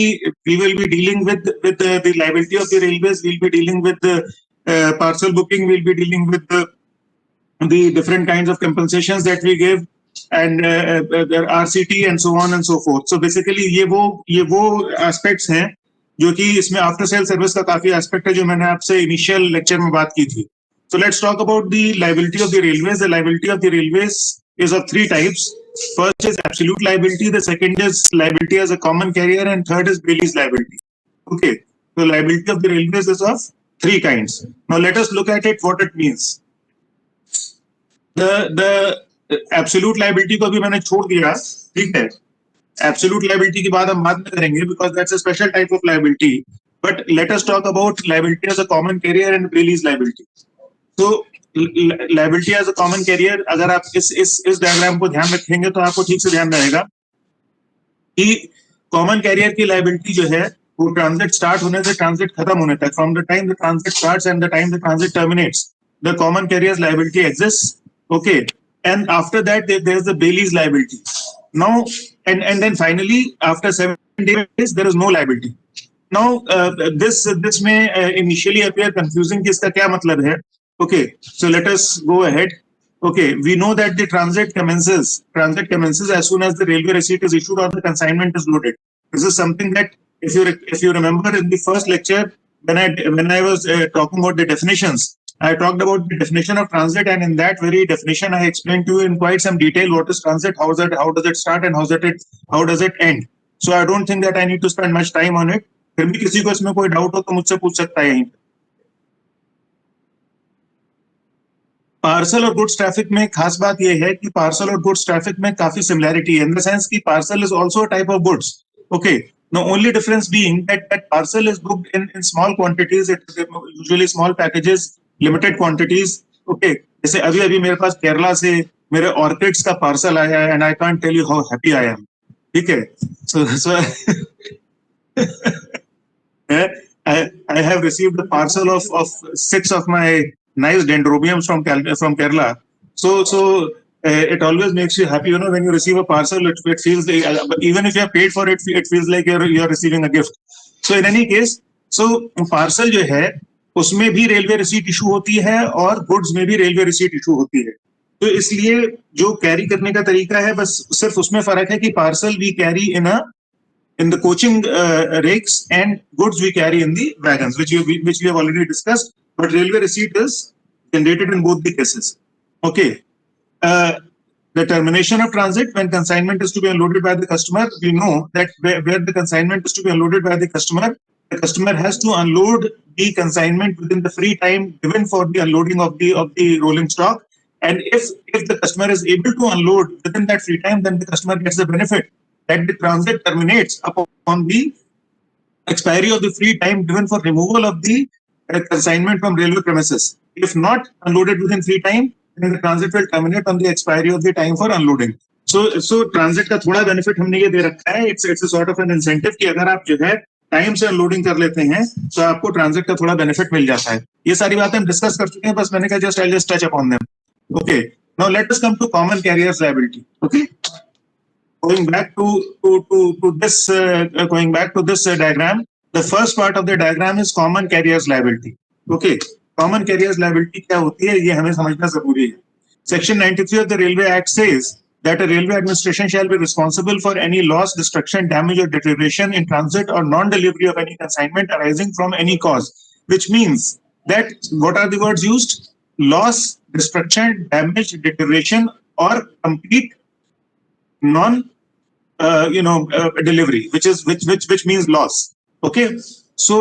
we will be dealing with the liability of the railways. We'll be dealing with the parcel booking. We'll be dealing with the different kinds of compensations that we give, and RCT and so on and so forth. So basically ये वो aspects हैं जो कि इसमें after sale service का काफी aspect है जो मैंने आपसे इनिशियल लेक्चर में बात की थी. So let's talk about the liability of the railways. The liability of the railways is of three types. First is absolute liability, the second is liability as a common carrier, and third is Bailey's liability. Okay, so liability of the railways is of three kinds. Now let us look at it, what it means. The absolute liability को भी मैंने छोड़ दिया, ठीक है. Absolute liability की बात हम बाद में करेंगे because that's a special type of liability. But let us talk about liability as a common carrier and Bailey's liability. So liability as a common carrier, अगर आप इस डायग्राम को ध्यान रखेंगे तो आपको ठीक से ध्यान रहेगा कि कॉमन कैरियर की लाइबिलिटी जो है वो ट्रांजिट स्टार्ट होने से ट्रांजिट खत्म होने तक, from the time the transit starts and the time the transit terminates, the common carriers liability exist. Okay, and after that there is the bailee's liability. Now and then finally after 7 days there is no liability. Now this may initially appear confusing कि इसका क्या मतलब है. Okay, so let us go ahead. Okay, we know that the transit commences as soon as the railway receipt is issued or the consignment is loaded. This is something that if you remember in the first lecture when I was talking about the definitions, I talked about the definition of transit, and in that very definition I explained to you in quite some detail what is transit, how does it start and how does it end. So I don't think that I need to spend much time on it. फिर भी किसी को इसमें कोई doubt हो तो मुझसे पूछ सकता है यहीं. पार्सल और गुड्स ट्रैफिक में खास बात यह है कि पार्सल और गुड्स ट्रैफिक में काफी सिमिलैरिटी है, इन द सेंस कि parcel is also a type of goods. Okay, no only difference being that parcel is booked in small quantities, it is usually small packages, limited quantities. Okay, जैसे अभी मेरे पास केरला से मेरे orchids का parcel आया है and I can't tell you how happy I am. ठीक है, सो I have received a parcel of 6 of my nice dendrobiums from Kerala. So it always makes you happy, you know, when you receive a parcel. It feels even if you have paid for it, it feels like you're receiving a gift. So in any case, so parcel जो है उसमें भी railway receipt issue होती है और goods में भी railway receipt issue होती है. तो इसलिए जो कैरी करने का तरीका है बस सिर्फ उसमें फर्क है कि parcel we carry in the coaching rakes and goods we carry in the wagons, which we have already discussed. But railway receipt is generated in both the cases. Okay, the termination of transit when consignment is to be unloaded by the customer. We know that where the consignment is to be unloaded by the customer has to unload the consignment within the free time given for the unloading of the rolling stock. And if the customer is able to unload within that free time, then the customer gets the benefit that the transit terminates upon the expiry of the free time given for removal of the consignment from railway premises. If not unloaded within free time, then the transit will terminate on the expiry of the time for unloading. So transit का थोड़ा benefit हमने ये दे रखा है. It's a sort of an incentive कि अगर आप जो है टाइम से अनलोडिंग कर लेते हैं तो आपको ट्रांजिट का थोड़ा बेनिफिट मिल जाता है. ये सारी बातें हम डिस्कस कर चुके हैं, बस मैंने कहा just I just touch upon them. Okay, now let us come to common carriers liability. Okay, going back to this diagram, the first part of the diagram is common carriers liability. Okay, common carriers liability क्या होती है ये हमें समझना जरूरी है. Section 93 of the Railway Act says that a railway administration shall be responsible for any loss, destruction, damage or deterioration in transit or non-delivery of any consignment arising from any cause. Which means that what are the words used? Loss, destruction, damage, deterioration or complete non delivery, which means loss. Okay, so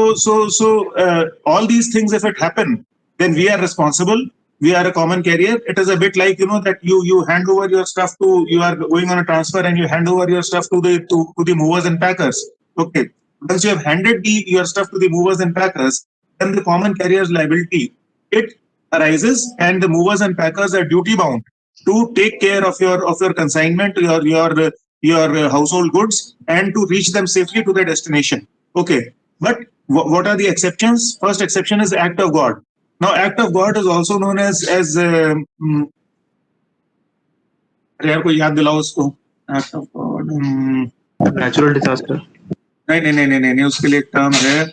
all these things, if it happen, then we are responsible. We are a common carrier. It is a bit like, you know, that you hand over your stuff to, you are going on a transfer and you hand over your stuff to the movers and packers. Okay, once you have handed your stuff to the movers and packers, then the common carrier's liability, it arises, and the movers and packers are duty bound to take care of your consignment, your household goods, and to reach them safely to their destination. Okay, but what are the exceptions? First exception is act of God. Now act of God is also known as यार कोई याद दिलाओ उसको. Act of God, natural disaster. नहीं, उसके लिए एक term है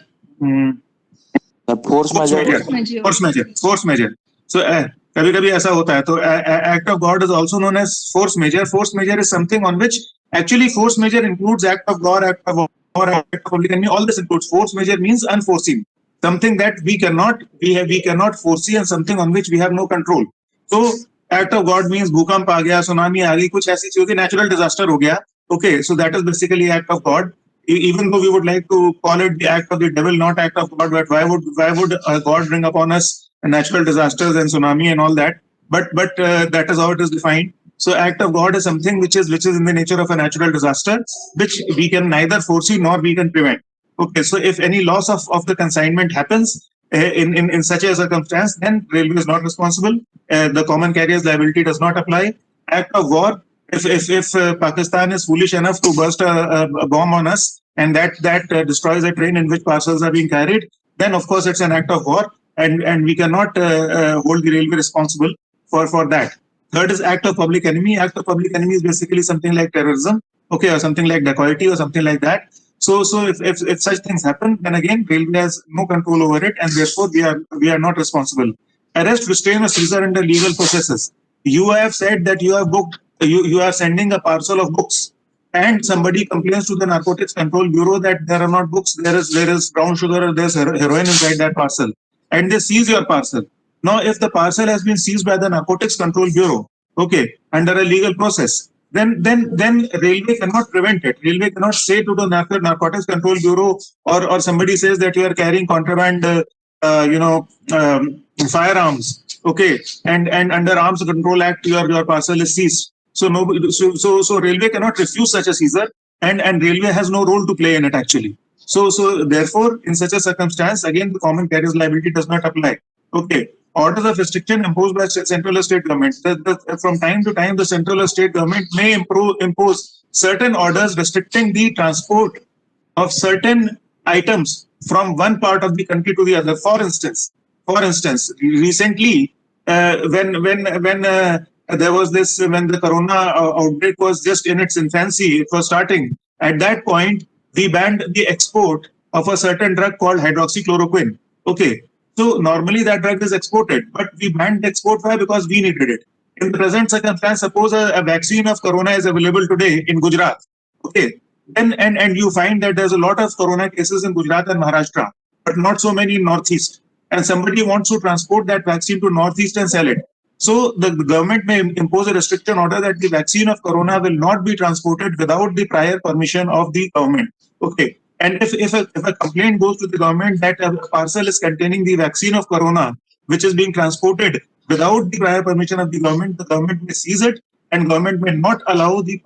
force majeure. Force majeure. So कभी कभी ऐसा होता है, तो act of God is also known as force majeure. Force majeure is something on which actually force measure includes act of God, act of war, act of public enemy. All this includes. Force measure means unforeseen, something that we cannot foresee, and something on which we have no control. So act of God means भूकंप आ गया, tsunami आ गई, कुछ ऐसी चीज, natural disaster हो गया. Okay, so that is basically act of God. Even though we would like to call it the act of the devil, not act of God, but why would God bring upon us natural disasters and tsunami and all that? But that is how it is defined. So act of God is something which is in the nature of a natural disaster, which we can neither foresee nor we can prevent. Okay, so if any loss of the consignment happens in such a circumstance, then railway is not responsible. The common carrier's liability does not apply. Act of war, if Pakistan is foolish enough to burst a bomb on us, and that destroys a train in which parcels are being carried, then of course it's an act of war, and we cannot hold the railway responsible for that. Third is act of public enemy. Act of public enemy is basically something like terrorism, okay, or something like dacoity or something like that. So if such things happen, then again railway has no control over it, and therefore we are not responsible. Arrest, restrain, or seizure under legal processes. You have said that you have booked, you are sending a parcel of books, and somebody complains to the Narcotics Control Bureau that there are not books, there is brown sugar, or there's heroin inside that parcel, and they seize your parcel. Now, if the parcel has been seized by the Narcotics Control Bureau, okay, under a legal process, then railway cannot prevent it. Railway cannot say to the Narcotics Control Bureau, or somebody says that you are carrying contraband, firearms, okay, and under Arms Control Act your parcel is seized. So railway cannot refuse such a seizure, and railway has no role to play in it actually. So therefore, in such a circumstance, again the common carrier's liability does not apply. Okay. Orders of restriction imposed by central or state government. From time to time, the central or state government may impose certain orders restricting the transport of certain items from one part of the country to the other. For instance, recently, when there was this, when the corona outbreak was just in its infancy, it was starting. At that point, we banned the export of a certain drug called hydroxychloroquine. Okay. So normally that drug is exported, but we banned export. Why? Because we needed it. In the present circumstance, suppose a vaccine of corona is available today in Gujarat. Okay. Then and you find that there's a lot of corona cases in Gujarat and Maharashtra, but not so many in Northeast. And somebody wants to transport that vaccine to Northeast and sell it. So the government may impose a restriction order that the vaccine of corona will not be transported without the prior permission of the government. Okay. And if a complaint goes to the government that a parcel is containing the vaccine of corona, which is being transported without the prior permission of the government may seize it, and government may not allow the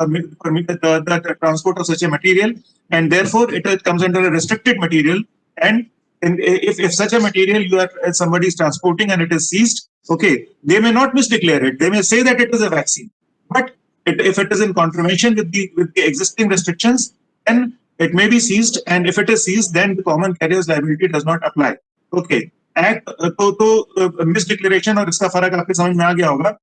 transport of such a material, and therefore it comes under a restricted material. And if such a material somebody is transporting and it is seized, okay, they may not misdeclare it. They may say that it is a vaccine, but if it is in contravention with the existing restrictions, then it may be seized, and if it is seized, then the common carrier's liability does not apply. Okay. Act तो misdeclaration और इसका फर्क आपके समझ में आ गया होगा.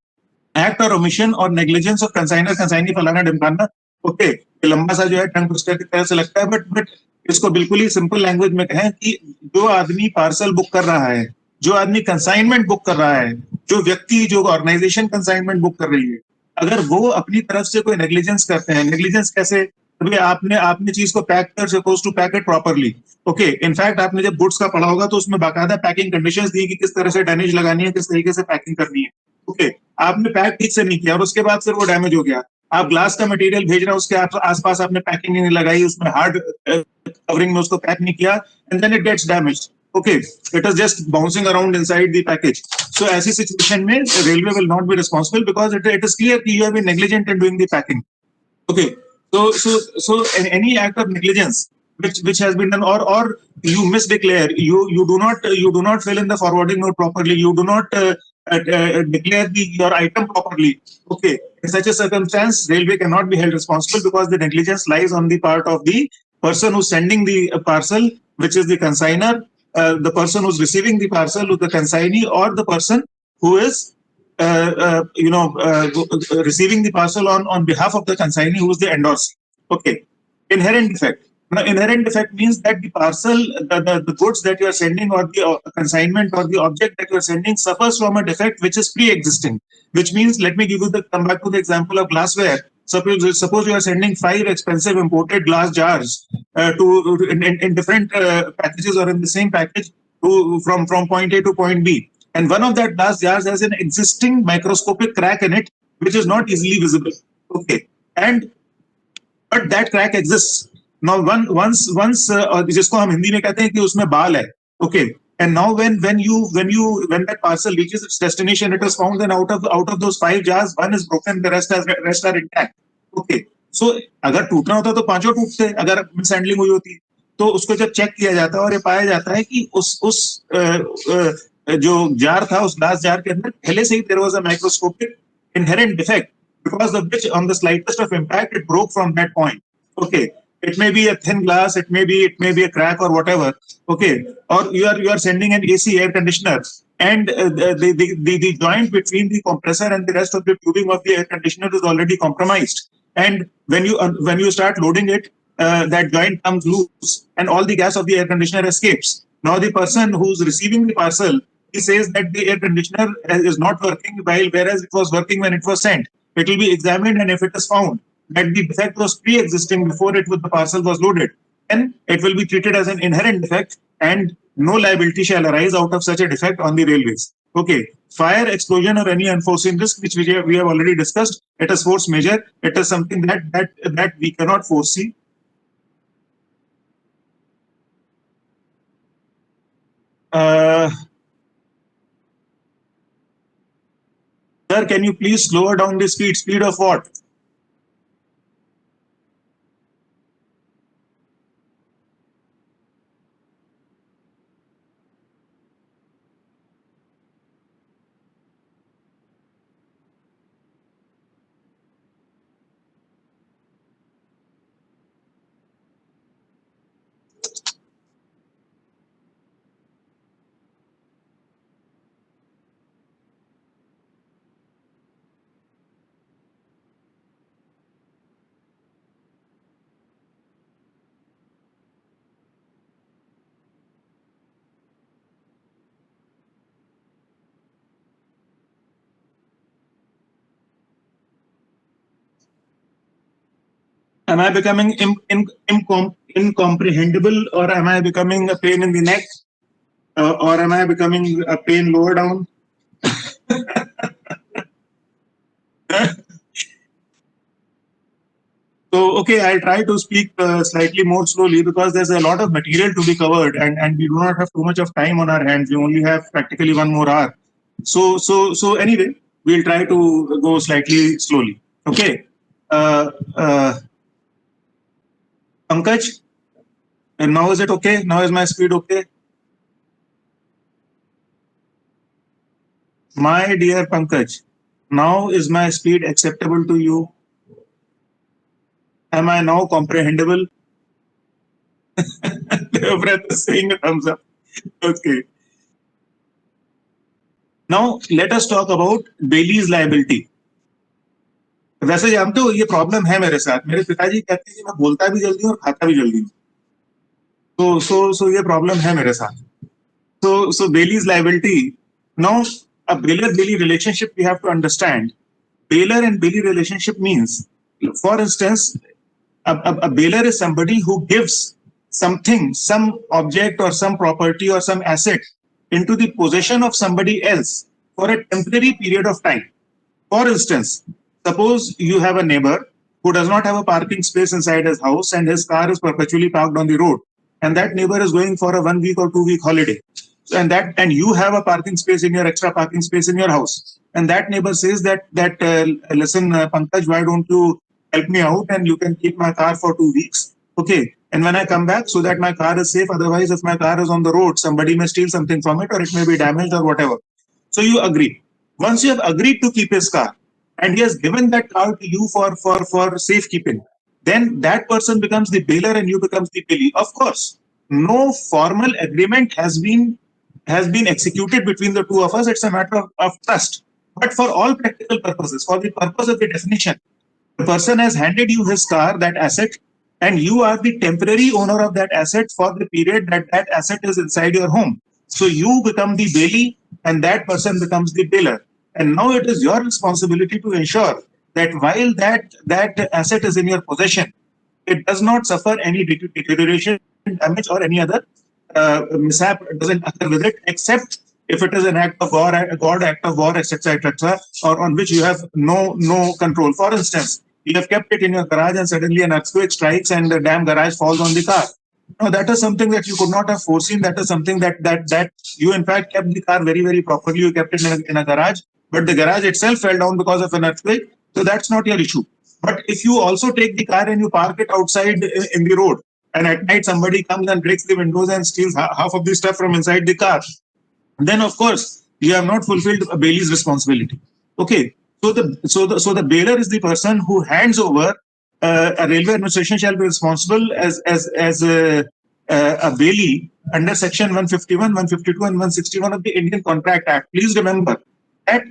Act or omission or negligence of consignor, consignee फलाना ढिमकाना. Okay. लंबा सा जो है टंग ट्विस्टर की तरह से लगता है, बट इसको बिल्कुल ही सिंपल लैंग्वेज में कहें कि जो आदमी पार्सल बुक कर रहा है, जो आदमी कंसाइनमेंट बुक कर रहा है, जो व्यक्ति, जो ऑर्गेनाइजेशन कंसाइनमेंट बुक कर रही है, अगर वो अपनी तरफ से कोई नेग्लिजेंस करते हैं, नेग्लिजेंस कैसे? आपने चीज को पैक कर, suppose to pack it properly. Okay. In fact आपने जब गुड्स का पढ़ा होगा तो उसमें बाकायदा पैकिंग कंडीशंस दी कि किस तरह से डैमेज लगानी है, किस तरीके से पैकिंग करनी है. ओके. आपने पैक ठीक से नहीं किया और उसके बाद फिर वो डैमेज हो गया. आप ग्लास का मटेरियल भेज रहे हैं, उसके आसपास आपने पैकिंग नहीं लगाई, उसमें हार्ड कवरिंग में उसको पैक नहीं किया, and then it gets damaged. Okay, it is just bouncing around inside the package. So, ऐसी situation में railway will not be responsible because it is clear that you have been negligent in doing the packing. Okay, so any act of negligence which has been done, or you misdeclare, you do not fill in the forwarding note properly, you do not declare your item properly. Okay, in such a circumstance, railway cannot be held responsible because the negligence lies on the part of the person who's sending the parcel, which is the consignor. The person who's receiving the parcel, the consignee, or the person who is receiving the parcel on behalf of the consignee, who is the endorsee. Okay. Inherent defect. Now, inherent defect means that the parcel, the goods that you are sending, or the consignment or the object that you are sending, suffers from a defect which is pre-existing. Which means, let me come back to the example of glassware. Suppose you are sending 5 expensive imported glass jars in different packages or in the same package from point A to point B, and one of that glass jars has an existing microscopic crack in it, which is not easily visible. Okay, and but that crack exists. Now once जिसको हम हिंदी में कहते हैं कि उसमें बाल है. Okay, and now when that parcel reaches its destination, it is found that out of those 5 jars, one is broken, the rest are intact. Okay, so अगर टूटना होता तो पांचों टूटते, अगर मिसहैंडलिंग हुई होती. तो उसको जब चेक किया जाता है और ये पाया जाता है कि उस जो जार था, उस ग्लास जार के अंदर पहले से ही there was a microscopic inherent defect, because of which on the slightest of impact it broke from that point. Okay, it may be a thin glass, it may be a crack or whatever. Okay, or you are sending an AC air conditioner, and the joint between the compressor and the rest of the tubing of the air conditioner is already compromised. And when you start loading it, that joint comes loose, and all the gas of the air conditioner escapes. Now the person who's receiving the parcel, he says that the air conditioner is not working, whereas it was working when it was sent. It will be examined, and if it is found that the defect was pre-existing before the parcel was loaded, then it will be treated as an inherent defect, and no liability shall arise out of such a defect on the railways. Okay, fire, explosion, or any unforeseen risk, which we have already discussed, it is force majeure. It is something that we cannot foresee. Sir, can you please slow down the speed? Speed of what? Am I becoming incomprehensible, or am I becoming a pain in the neck, or am I becoming a pain lower down? So, okay, I'll try to speak slightly more slowly, because there's a lot of material to be covered, and we do not have too much of time on our hands. We only have practically 1 more hour. So anyway, we'll try to go slightly slowly. Okay. Pankaj, and now is it okay? Now is my speed okay? My dear Pankaj, now is my speed acceptable to you? Am I now comprehensible? Devreth is saying a thumbs up. Okay. Now let us talk about Bailey's liability. वैसे जानते हो, ये problem है मेरे साथ. मेरे पिताजी कहते हैं कि मैं बोलता भी जल्दी हूँ और खाता भी जल्दी हूँ. So ये प्रॉब्लम है मेरे साथ. So Bailey's liability. Now, a Baylor-Bailey relationship we have to understand. Baylor and Bailey relationship means, for instance, a Baylor is somebody who gives something, some object or some property or some asset into the possession of somebody else for a temporary period of time. For instance, suppose you have a neighbor who does not have a parking space inside his house, and his car is perpetually parked on the road, and that neighbor is going for a 1 week or 2 week holiday. And you have a parking space in your extra parking space in your house, and that neighbor says that listen, Pankaj, why don't you help me out, and you can keep my car for 2 weeks. Okay, and when I come back, so that my car is safe. Otherwise, if my car is on the road, somebody may steal something from it, or it may be damaged or whatever. So you agree. Once you have agreed to keep his car, and he has given that car to you for safekeeping, then that person becomes the bailer and you becomes the bailee. Of course, no formal agreement has been executed between the two of us. It's a matter of trust. But for all practical purposes, for the purpose of the definition, the person has handed you his car, that asset, and you are the temporary owner of that asset for the period that that asset is inside your home. So you become the bailee and that person becomes the bailer. And now it is your responsibility to ensure that while that asset is in your possession, it does not suffer any deterioration, damage, or any other mishap doesn't occur with it, except if it is an act of war, a God act of war, etc., or on which you have no control. For instance, you have kept it in your garage and suddenly an earthquake strikes and the damn garage falls on the car. No, that is something that you could not have foreseen. That is something that you in fact kept the car very properly. You kept it in a garage, but the garage itself fell down because of an earthquake. So that's not your issue. But if you also take the car and you park it outside in the road, and at night somebody comes and breaks the windows and steals half of the stuff from inside the car, then of course you have not fulfilled a bailee's responsibility. Okay, so the bailer is the person who hands over. A railway administration shall be responsible as a bailee under section 151, 152, and 161 of the Indian Contract Act. Please remember that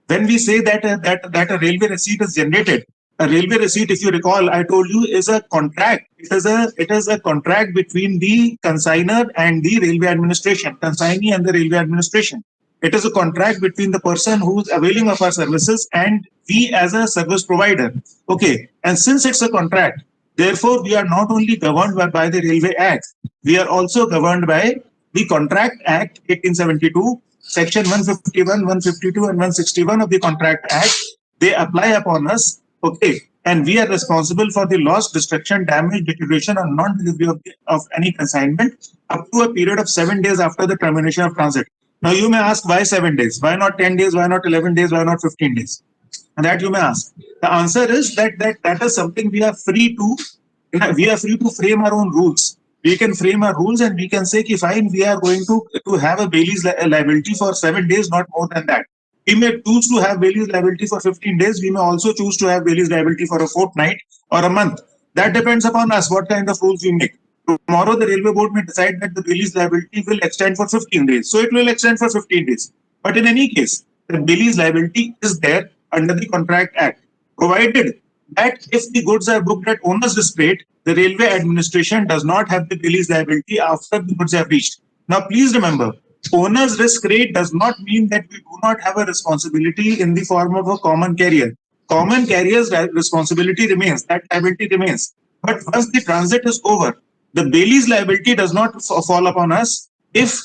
when we say that a railway receipt is generated, a railway receipt, if you recall, I told you, is a contract. It is a contract between the consignor and the railway administration, consignee and the railway administration. It is a contract between the person who is availing of our services and we as a service provider. Okay, and since it's a contract, therefore we are not only governed by the Railway Act, we are also governed by the Contract Act 1872, Section 151, 152, and 161 of the Contract Act. They apply upon us. Okay, and we are responsible for the loss, destruction, damage, deterioration, or non-delivery of any consignment up to a period of 7 days after the termination of transit. Now you may ask, why 7 days? Why not 10 days? Why not 11 days? Why not 15 days? And that you may ask. The answer is that is something we are free to frame our own rules. We can frame our rules and we can say, fine, we are going to have a bailee's liability for 7 days, not more than that. We may choose to have bailee's liability for 15 days. We may also choose to have bailee's liability for a fortnight or a month. That depends upon us, what kind of rules we make. Tomorrow, the railway board may decide that the bailee's liability will extend for 15 days. So it will extend for 15 days. But in any case, the bailee's liability is there under the Contract Act, provided that if the goods are booked at owner's risk rate, the railway administration does not have the bailee's liability after the goods have reached. Now, please remember, owner's risk rate does not mean that we do not have a responsibility in the form of a common carrier. Common carrier's responsibility remains, that liability remains. But once the transit is over, the bailee's liability does not fall upon us if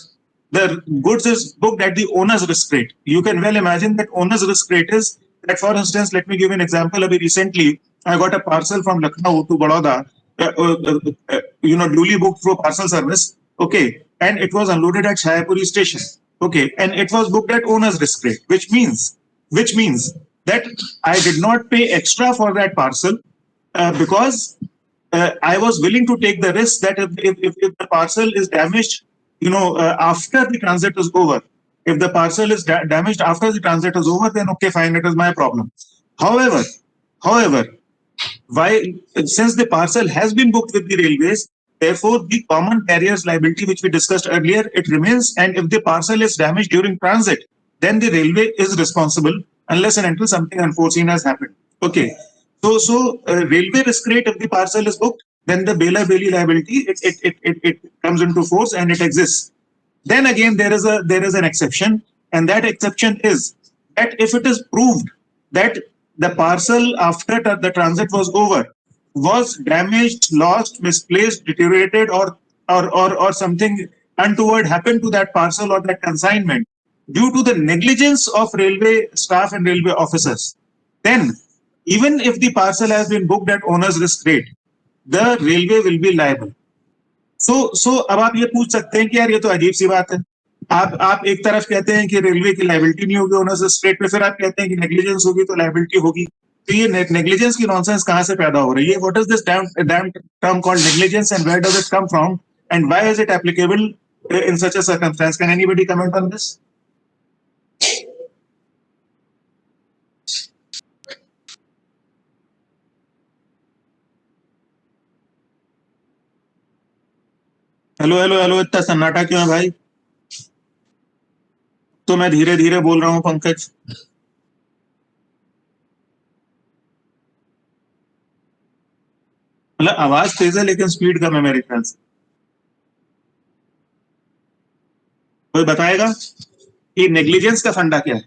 the goods is booked at the owner's risk rate. You can well imagine that owner's risk rate is that, for instance, let me give you an example. Recently, I got a parcel from Lucknow to Baroda, duly booked through parcel service. Okay, and it was unloaded at Shayapuri station. Okay, and it was booked at owner's risk rate, which means that I did not pay extra for that parcel because I was willing to take the risk that if the parcel is damaged, after the transit is over, if the parcel is damaged after the transit is over, then okay, fine, it is my problem. However, why, since the parcel has been booked with the railways, therefore the common carrier's liability, which we discussed earlier, it remains. And if the parcel is damaged during transit, then the railway is responsible unless and until something unforeseen has happened. Okay. So railway risk rate, if the parcel is booked, then the bailee liability it comes into force and it exists. Then again, there is an exception, and that exception is that if it is proved that the parcel after the transit was over was damaged, lost, misplaced, deteriorated, or something untoward happened to that parcel or that consignment due to the negligence of railway staff and railway officers, then even if the parcel has been booked at owner's risk rate, the railway will be liable. सो अब आप ये पूछ सकते हैं कि यार ये तो अजीब सी बात है. आप एक तरफ कहते हैं कि रेलवे की लाइबिलिटी नहीं होगी ओनर्स स्ट्रेट पे, फिर आप कहते हैं कि नेग्लिजेंस होगी तो लाइबिलिटी होगी. तो ये नेग्लिजेंस की नॉनसेंस कहां से पैदा हो रही है? What is this damn term called negligence and where does it come from and why is it applicable in such a circumstance? Can anybody comment on this? Hello, इतना सन्नाटा क्यों है भाई? तो मैं धीरे धीरे बोल रहा हूँ पंकज. मतलब आवाज तेज है लेकिन स्पीड कम है मेरे ख्याल से। कोई बताएगा कि नेग्लिजेंस का फंडा क्या है?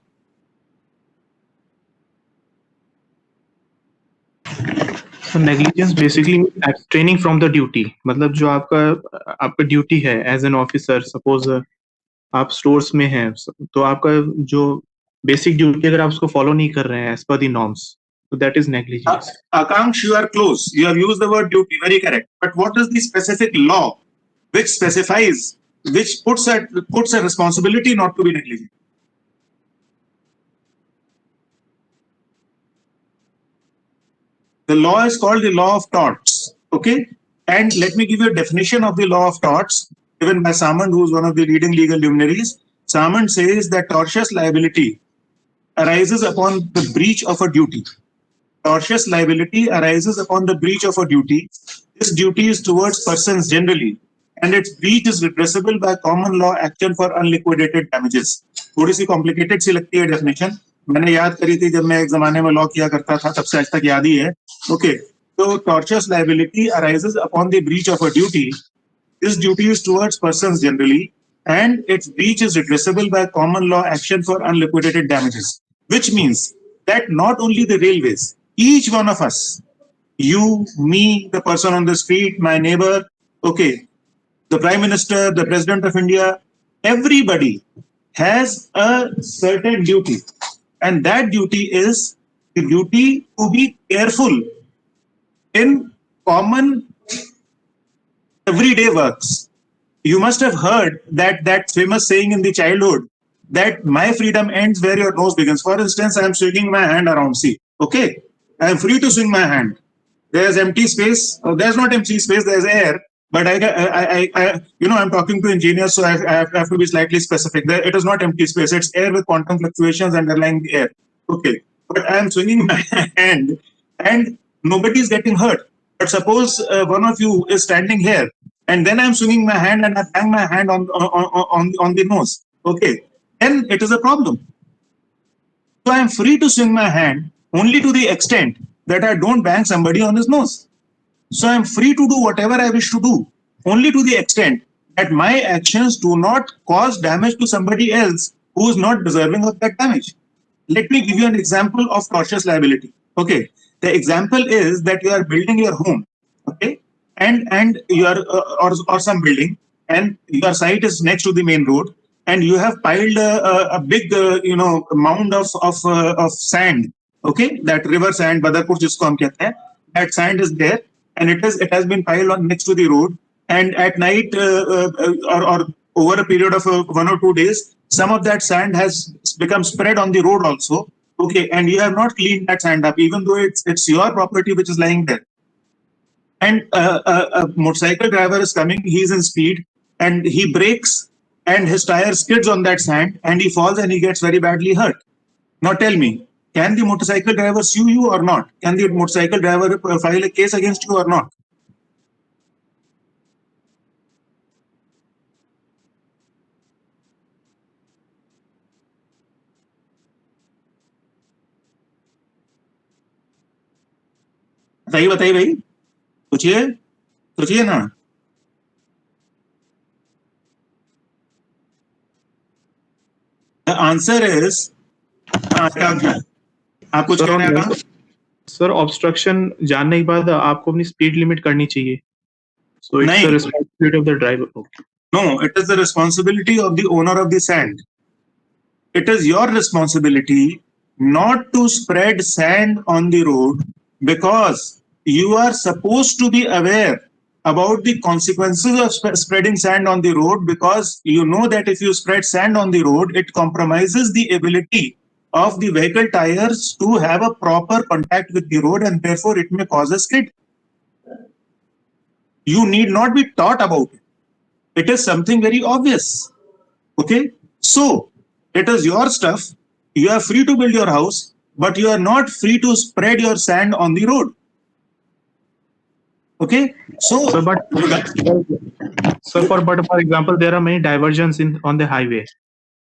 So negligence basically abstaining from the duty. मतलब जो आपका ड्यूटी है एज एन ऑफिसर, सपोज आप स्टोर्स में हैं, तो आपका जो बेसिक ड्यूटी अगर आप उसको फॉलो नहीं कर रहे हैं as per the norms, so that is negligence. Akansh, you are close. You have used the word duty, very correct. But what is the specific law which specifies, which puts a responsibility not to be negligent? The law is called the law of torts. Okay, and let me give you a definition of the law of torts given by Samand, who is one of the leading legal luminaries. Samand says that tortious liability arises upon the breach of a duty. Tortious liability arises upon the breach of a duty. This duty is towards persons generally, and its breach is redressable by common law action for unliquidated damages. थोड़ी सी complicated सी लगती है definition, मैंने याद करी थी जब मैं एक जमाने में लॉ किया करता था, तब से आज तक याद ही है. ओके, तो tortious liability arises upon the breach of a duty. This duty is towards persons generally, and its breach is redressable by common law action for unliquidated damages, which means that not only the railways, each one of us, you, me, the person on the street, my neighbor, okay, the Prime Minister, the President of India, everybody has a certain duty. And that duty is the duty to be careful in common everyday works. You must have heard that famous saying in the childhood that my freedom ends where your nose begins. For instance, I am swinging my hand around. See, okay, I am free to swing my hand. There's empty space. Oh, there's not empty space. There's air. But I'm talking to engineers, so I have to be slightly specific. It is not empty space. It's air with quantum fluctuations underlying the air. Okay, but I am swinging my hand, and nobody is getting hurt. But suppose one of you is standing here, and then I'm swinging my hand and I bang my hand on the nose. Okay, then it is a problem. So I am free to swing my hand only to the extent that I don't bang somebody on his nose. So I am free to do whatever I wish to do only to the extent that my actions do not cause damage to somebody else who is not deserving of that damage. Let me give you an example of tortious liability. Okay, the example is that you are building your home, okay, and you are or some building, and your site is next to the main road, and you have piled a big mound of sand, okay, that river sand, Badarpur jisko hum kehte hain, that sand is there, and it has been piled on next to the road, and at night or over a period of 1 or 2 days, some of that sand has become spread on the road also. Okay, and you have not cleaned that sand up, even though it's your property which is lying there. And a motorcycle driver is coming, he's in speed, and he brakes, and his tire skids on that sand, and he falls and he gets very badly hurt. Now tell me, can the motorcycle driver sue you or not? Can the motorcycle driver file a case against you or not? बताइए बताइए भाई, सोचिए सोचिए ना. The answer is आप कुछ कहना है? सर ऑब्स्ट्रक्शन जानने के बाद आपको अपनी स्पीड लिमिट करनी चाहिए. So it's the responsibility of the driver. No, it is the responsibility of the owner of the sand. It is your responsibility not to spread sand on the road, because you are supposed to be aware about the consequences of spreading sand on the road, because you know that if you spread sand on the road, it compromises the ability of the vehicle tires to have a proper contact with the road, and therefore it may cause a skid. You need not be taught about it. It is something very obvious. Okay, so it is your stuff. You are free to build your house, but you are not free to spread your sand on the road. Okay, so but for example, there are many diversions on the highway.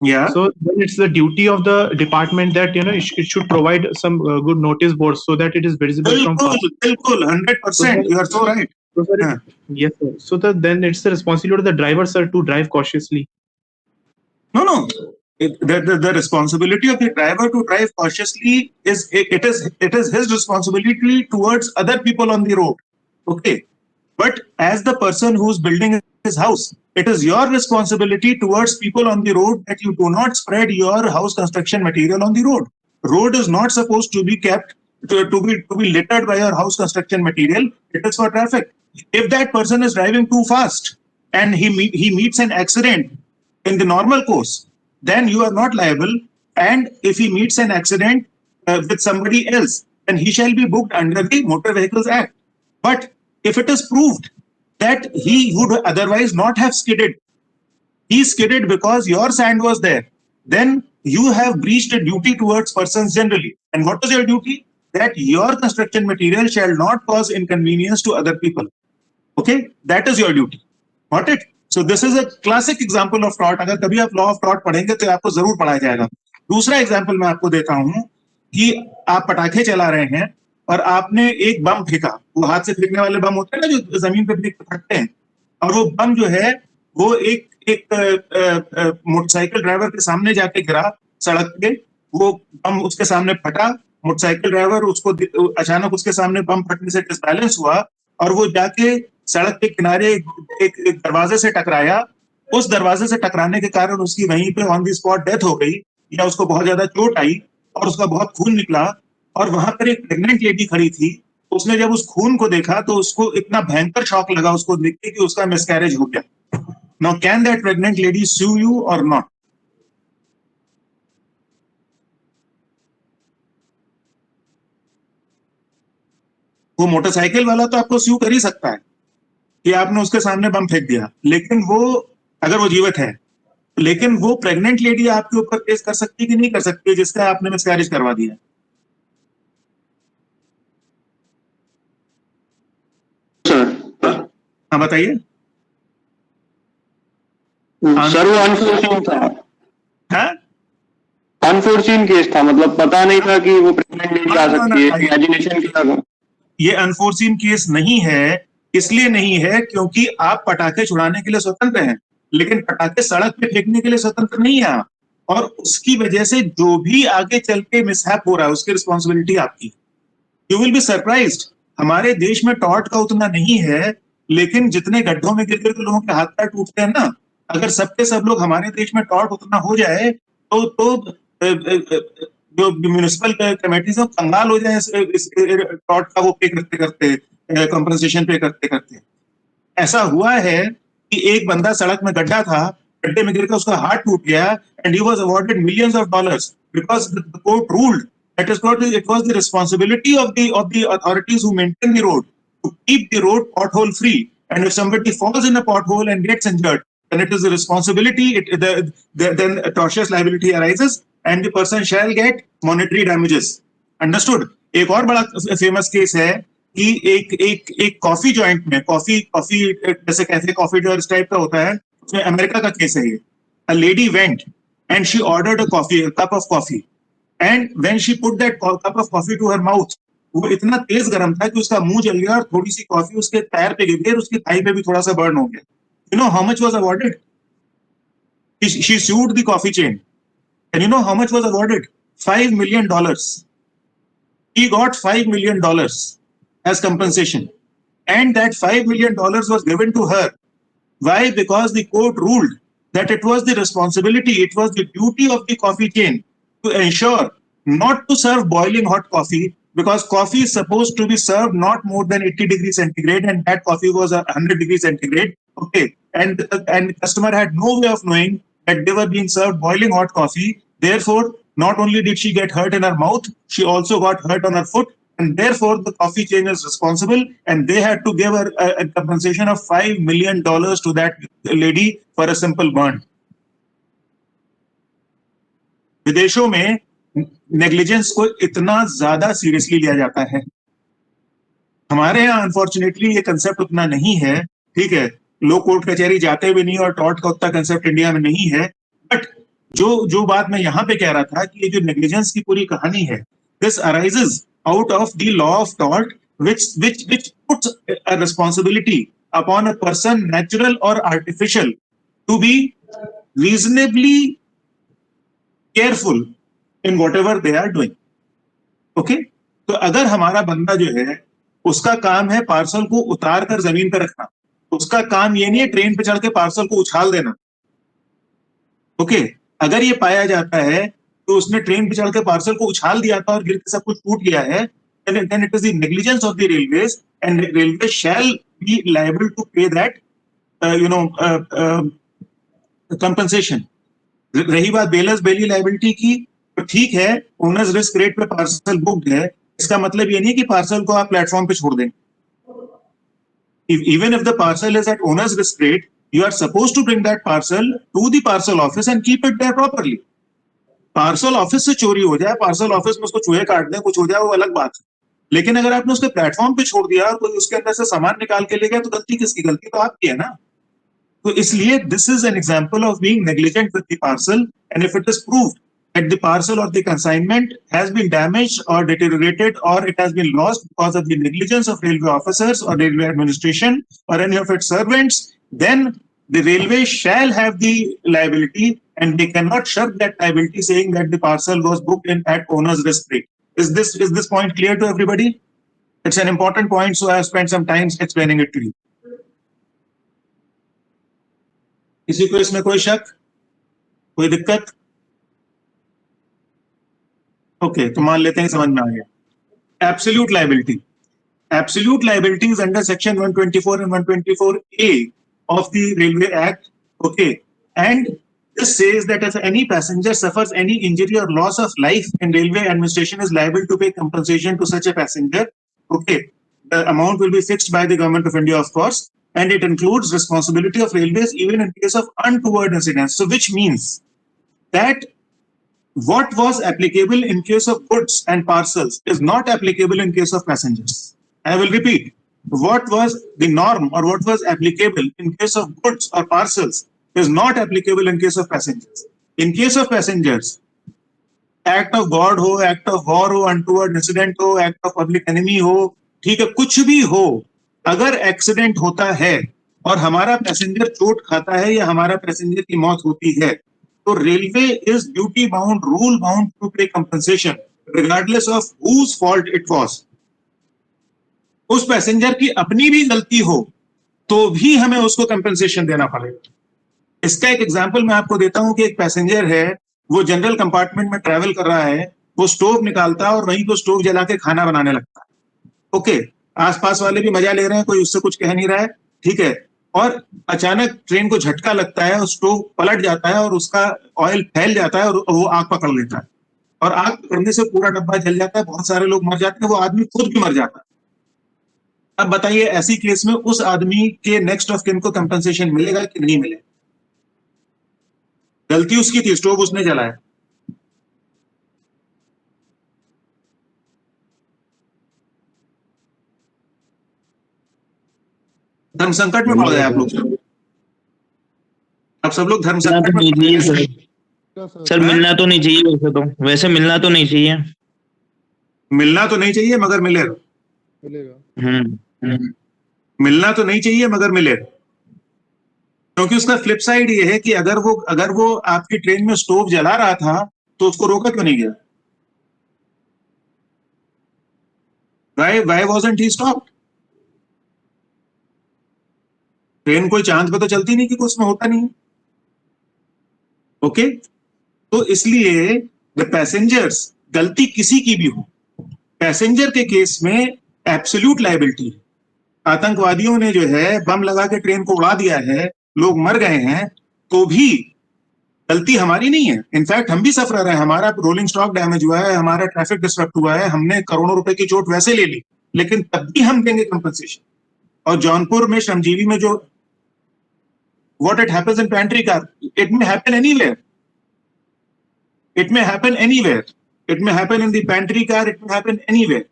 Yeah. So then it's the duty of the department that it should provide some good notice boards so that it is visible from far. बिल्कुल 100%. You are so right. So sir, हाँ. yes sir. So then it's the responsibility of the driver sir to drive cautiously. No. The responsibility of the driver to drive cautiously is his responsibility towards other people on the road. Okay. But as the person who's building his house, it is your responsibility towards people on the road that you do not spread your house construction material on the road. Road is not supposed to be kept to be littered by your house construction material. It is for traffic. If that person is driving too fast and he meets an accident in the normal course, then you are not liable. And if he meets an accident with somebody else, then he shall be booked under the Motor Vehicles Act. But if it is proved that he would otherwise not have skidded, he skidded because your sand was there, then you have breached a duty towards persons generally. And what is your duty? That your construction material shall not cause inconvenience to other people. Okay, that is your duty. Got it? So this is a classic example of fraud. अगर कभी आप law of fraud पढ़ेंगे तो आपको जरूर पढ़ाया जाएगा. दूसरा एग्जाम्पल मैं आपको देता हूं कि आप पटाखे चला रहे हैं और आपने एक बम फेंका. वो हाथ से फेंकने वाले बम होते हैं ना जो जमीन पे फटते हैं, और वो बम जो है वो एक मोटरसाइकिल ड्राइवर के सामने जाके गिरा सड़क पे. वो बम उसके सामने फटा. मोटरसाइकिल ड्राइवर उसको अचानक उसके सामने बम फटने से डिसबैलेंस हुआ और वो जाके सड़क के किनारे एक दरवाजे से टकराया. उस दरवाजे से टकराने के कारण उसकी वहीं पे ऑन द स्पॉट डेथ हो गई, या उसको बहुत ज्यादा चोट आई और उसका बहुत खून निकला. और वहां पर एक प्रेग्नेंट लेडी खड़ी थी. उसने जब उस खून को देखा तो उसको इतना भयंकर शॉक लगा उसको देख के कि उसका मिसकैरेज हो गया. Now can that pregnant lady sue you और नॉट? वो मोटरसाइकिल वाला तो आपको स्यू कर ही सकता है कि आपने उसके सामने बम फेंक दिया, लेकिन वो अगर वो जीवित है, लेकिन वो प्रेग्नेंट लेडी आपके ऊपर केस कर सकती है कि नहीं कर सकती जिसका आपने मिसकैरेज करवा दिया? सर हाँ बताइए. सर वो अनफोर्चून था. हाँ, अनफोर्चून केस था, मतलब पता नहीं था कि वो प्रेग्नेंट लेडी आ सकती है. इमेजिनेशन किया था. ये अनफोर्सीन केस नहीं है. इसलिए नहीं है क्योंकि आप पटाखे छुड़ाने के लिए स्वतंत्र हैं, लेकिन पटाखे सड़क पे फेंकने के लिए स्वतंत्र नहीं है आप. और उसकी वजह से जो भी आगे चल के मिसहैप हो रहा है उसकी रिस्पॉन्सिबिलिटी आपकी. You will be surprised. हमारे देश में टॉर्ट का उतना नहीं है, लेकिन जितने गड्ढों में गिर गिर के लोगों के हाथ पैर टूटते हैं ना, अगर सबके सब लोग हमारे देश में टॉर्ट उतना हो जाए तो जो म्यूनिसिपल कमेटी से कंगाल हो जाए इस टॉर्ट का वो पे करते करते, कंपनसेशन पे करते करते. ऐसा हुआ है कि एक बंदा सड़क में गड्ढा था, गड्ढे में गिरकर उसका हाथ टूट गया and he was awarded millions of dollars because the court ruled that it was the responsibility of the authorities who maintain the road to keep the road pothole free, and if somebody falls in a pothole and gets injured, then it is the responsibility, then atrocious liability arises and the person shall get monetary damages. Understood? एक और बड़ा famous case है कि एक coffee joint में coffee जैसे cafe coffee जो इस टाइप का होता है, उसमें अमेरिका का केस है ये. A lady went and she ordered a cup of coffee, and when she put that cup of coffee to her mouth, वो इतना तेज गर्म था कि उसका मुंह जल गया और थोड़ी सी कॉफी उसके पैर पे गिर गई और उसकी थाई पे भी थोड़ा सा बर्न हो गया. You know how much was awarded? She sued the coffee chain. And you know how much was awarded? $5 million. He got $5 million as compensation. And that $5 million was given to her. Why? Because the court ruled that it was the responsibility, it was the duty of the coffee chain to ensure not to serve boiling hot coffee, because coffee is supposed to be served not more than 80 degrees centigrade, and that coffee was 100 degrees centigrade. Okay. And the customer had no way of knowing that they were being served boiling hot coffee. Therefore, not only did she get hurt in her mouth, she also got hurt on her foot. And therefore, the coffee chain is responsible, and they had to give her a compensation of $5 million to that lady for a simple burn. विदेशों में negligence को इतना ज्यादा seriously लिया जाता है. हमारे यहाँ अनफॉर्चुनेटली ये कंसेप्ट उतना नहीं है. ठीक है, लोग कोर्ट कचहरी जाते भी नहीं और टॉर्ट का उतना कंसेप्ट इंडिया में नहीं है. बट जो बात मैं यहाँ पे कह रहा था कि ये जो नेग्लिजेंस की पूरी कहानी है, this arises out of the law of tort which puts a responsibility upon a person, natural or artificial, to be reasonably careful in whatever they are doing. Okay? तो अगर हमारा बंदा जो है उसका काम है पार्सल को उतार कर जमीन पर रखना, उसका काम ये नहीं है ट्रेन पे चढ़ के पार्सल को उछाल देना. ओके, अगर ये पाया जाता है तो उसने ट्रेन पे चढ़ के पार्सल को उछाल दिया था और गिर के सब कुछ टूट गया है, then it is the negligence of the railways, and the railways shall be liable to pay that compensation. रही बात बेलस बेली लाइबिलिटी की, तो ठीक है, ओनर्स रिस्क रेट पे पार्सल बुक्ड है, इसका मतलब ये नहीं कि पार्सल को आप प्लेटफॉर्म पे छोड़ दें. Even if the parcel is at owner's risk rate, you are supposed to bring that parcel to the parcel office and keep it there properly. Parcel office से चोरी हो जाए, पार्सल ऑफिस में उसको चूहे काट दें, कुछ हो जाए, वो अलग बात है. लेकिन अगर आपने उसके प्लेटफॉर्म पे छोड़ दिया और कोई उसके अंदर से सामान निकाल के ले गया, तो गलती किसकी? गलती तो आपकी है ना. तो इसलिए this is an example of being negligent with the parcel, and if it is proved that the parcel or the consignment has been damaged or deteriorated or it has been lost because of the negligence of railway officers or railway administration or any of its servants, then the railway shall have the liability, and they cannot shirk that liability saying that the parcel was booked in at owner's risk rate. Is this point clear to everybody? It's an important point, so I have spent some time explaining it to you. किसी को इसमें कोई शक, कोई दिक्कत? Okay, तो मान लेते हैं समझ में आ गया. Absolute liability. Absolute liability is under section 124 and 124A of the Railway Act. Okay, and this says that if any passenger suffers any injury or loss of life, and railway administration is liable to pay compensation to such a passenger. Okay, the amount will be fixed by the government of India, of course, and it includes responsibility of railways even in case of untoward incidents. So which means that what was applicable in case of goods and parcels is not applicable in case of passengers. I will repeat. What was the norm or what was applicable in case of goods or parcels is not applicable in case of passengers. In case of passengers, act of God हो, act of war हो, untoward incident हो, act of public enemy हो, ठीक है, कुछ भी हो, अगर एक्सीडेंट होता है और हमारा पैसेंजर चोट खाता है या हमारा पैसेंजर की मौत होती है, तो railway is duty bound, rule bound to pay compensation regardless of whose fault it was. उस पैसेंजर की अपनी भी गलती हो तो भी हमें उसको कंपनसेशन देना पड़ेगा. इसका एक एग्जांपल मैं आपको देता हूं कि एक पैसेंजर है, वो जनरल कंपार्टमेंट में ट्रैवल कर रहा है, वो स्टोव निकालता है और वहीं को स्टोव जला के खाना बनाने लगता है. ओके, आसपास वाले भी मजा ले रहे हैं, कोई उससे कुछ कह नहीं रहा है, ठीक है, और अचानक ट्रेन को झटका लगता है और स्टोव पलट जाता है और उसका ऑयल फैल जाता है और वो आग पकड़ लेता है, और आग पकड़ने से पूरा डब्बा जल जाता है, बहुत सारे लोग मर जाते हैं, वो आदमी खुद भी मर जाता है. अब बताइए, ऐसी केस में उस आदमी के नेक्स्ट ऑफ किन को कंपनसेशन मिलेगा कि नहीं मिलेगा? गलती उसकी थी, स्टोव उसने जलाया. धर्म संकट में पड़ गए आप लोग सब. आप सब लोग धर्म संकट में पड़ गए. सर मिलना तो नहीं चाहिए, वैसे मिलना तो नहीं चाहिए. मिलना तो नहीं चाहिए मगर मिलेगा. मिलना तो नहीं चाहिए मगर मिलेगा, क्योंकि उसका फ्लिप साइड ये है कि अगर वो आपकी ट्रेन में स्टोव जला रहा था तो उसको रोका क्यों नहीं गया? Why wasn't he stopped? Train कोई चांद पे तो चलती नहीं कि कुछ में होता नहीं. ओके, तो इसलिए द पैसेंजर्स, गलती किसी की भी हो, पैसेंजर के केस में एब्सोल्यूट लायबिलिटी. आतंकवादियों ने जो है बम लगा के ट्रेन को उड़ा दिया है, लोग मर गए हैं, तो भी गलती हमारी नहीं है. इनफैक्ट हम भी सफर है, हमारा रोलिंग स्टॉक डैमेज हुआ है, हमारा ट्रैफिक डिस्टर्ब हुआ है, हमने करोड़ों रुपए की चोट वैसे ले ली, लेकिन तब भी हम देंगे कंपनसेशन. और जौनपुर में श्रमजीवी में जो what it happens in pantry car, it may happen anywhere. It may happen anywhere. It may happen in the pantry car, it may happen anywhere.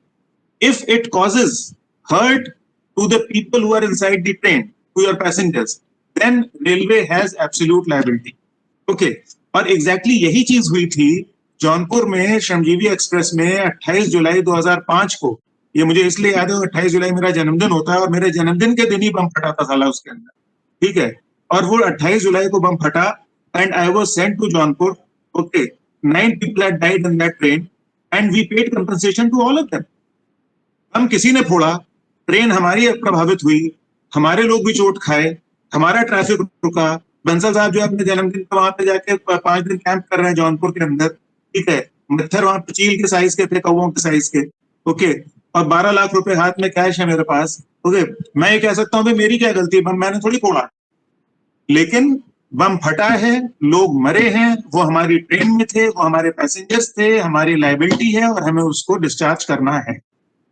If it causes hurt to the people who are inside the train, to your passengers, then railway has absolute liability. Okay, और exactly यही चीज हुई थी जौनपुर में श्रमजीवी express में 28 जुलाई 2005 को। ये मुझे इसलिए याद है, 28 जुलाई मेरा जन्मदिन होता है और मेरे जन्मदिन के दिन ही बम फटा था साला उसके अंदर, ठीक है। और वो 28 जुलाई को बम फटा and I was sent to Jaunpur, okay. 9 people had died in that train and we paid compensation to all of them. हम किसी ने फोड़ा, ट्रेन हमारी प्रभावित हुई, हमारे लोग भी चोट खाए, हमारा ट्रैफिक रुका। बंसल साहब जो अपने जन्मदिन पर वहां पे जाके 5 दिन कैंप कर रहे हैं जौनपुर के अंदर, ठीक है। मच्छर वहां पे चील के साइज के थे, कौवों के साइज के, ओके। और 12 लाख रुपए हाथ में कैश है मेरे पास, ओके। मैं ये कह सकता हूँ भाई मेरी क्या गलती, बम मैंने थोड़ी फोड़ा, लेकिन बम फटा है, लोग मरे हैं, वो हमारी ट्रेन में थे, वो हमारे पैसेंजर्स थे, हमारी लायबिलिटी है और हमें उसको डिस्चार्ज करना है,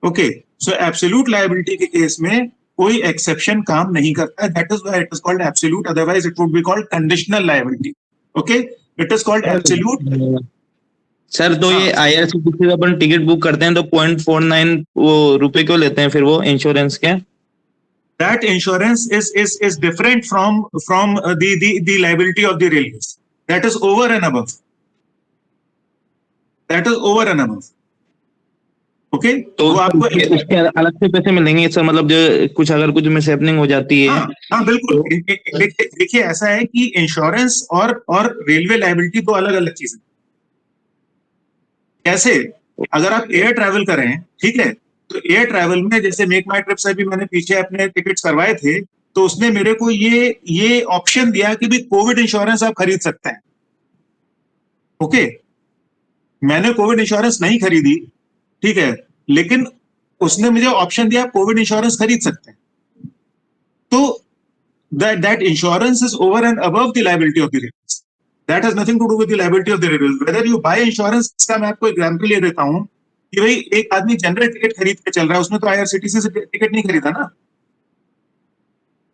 ओके। सो एब्सोल्यूट लायबिलिटी के केस में कोई एक्सेप्शन काम नहीं करता है, that is why it is called absolute, otherwise it would be called conditional liability, okay. It is called absolute. Sir तो ये IRCTC अपन टिकट बुक करते हैं तो 0.49 वो रुपए क्यों लेते हैं फिर वो इंश्योरेंस के? That insurance is different from the liability of the railways. That is over and above. That is over and above. Okay? तो वो आपको उसके अलग से पैसे मिलेंगे सर, मतलब जो कुछ अगर कुछ मिसहैपनिंग हो जाती है? हाँ बिल्कुल। देखिए ऐसा है कि इंश्योरेंस और रेलवे लायबिलिटी दो अलग अलग चीजें। कैसे? अगर आप एयर ट्रैवल करें, ठीक है, तो एयर ट्रैवल में जैसे मेक माई ट्रिप से भी मैंने पीछे अपने टिकट्स करवाए थे, तो उसने मेरे को ये ऑप्शन दिया कि भी कोविड इंश्योरेंस आप खरीद सकते हैं, ओके। मैंने कोविड इंश्योरेंस नहीं खरीदी, ठीक है, लेकिन उसने मुझे ऑप्शन दिया कोविड इंश्योरेंस खरीद सकते हैं। तो that insurance is over and above the liability of the railways. That has nothing to do with the liability of the railways. Whether you buy insurance, इसका मैं आपको एग्जांपल ले देता हूं कि भाई एक आदमी जनरल टिकट खरीद के चल रहा है, उसने तो IRCTC से टिकट नहीं खरीदा ना।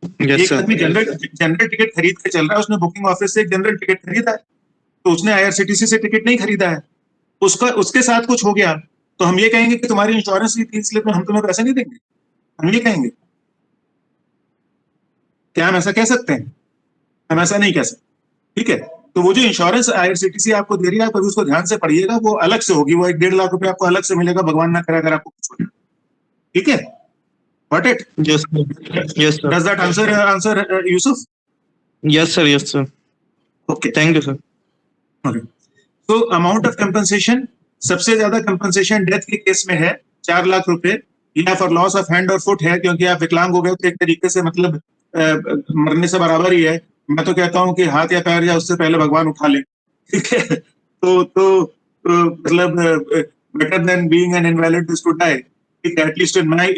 एक आदमी जनरल टिकट खरीद के चल रहा है, उसने बुकिंग ऑफिस से एक जनरल टिकट खरीदा है, तो उसने IRCTC से टिकट नहीं खरीदा है। उसके साथ कुछ हो गया तो हम ये कहेंगे कि तुम्हारी इंश्योरेंस नहीं थी इसलिए तो हम तुम्हें पैसे नहीं देंगे, हम ये कहेंगे? क्या हम ऐसा कह सकते हैं? हम ऐसा नहीं कह सकते, ठीक है। तो वो जो इंश्योरेंस IRCTC आपको दे रही है, आप कभी उसको ध्यान से पढ़िएगा, वो अलग से होगी, वो 1-1.5 लाख रुपए आपको अलग से मिलेगा, भगवान ना करे अगर आपको कुछ हो जाए, ठीक है। Got it? Yes, sir. Does that answer Yusuf? Yes, sir. Okay. Thank you, sir. Okay. So amount of compensation, सबसे ज्यादा compensation डेथ के केस में है 4 लाख रुपए, या फॉर लॉस ऑफ हैंड और फुट है, क्योंकि आप विकलांग हो गए तो एक तरीके से मतलब मरने से बराबर ही है। मैं तो कहता हूँ कि हाथ या पैर या उससे पहले भगवान उठा ले, ठीक है। तो मतलब better than being an invalid is to die, at least in my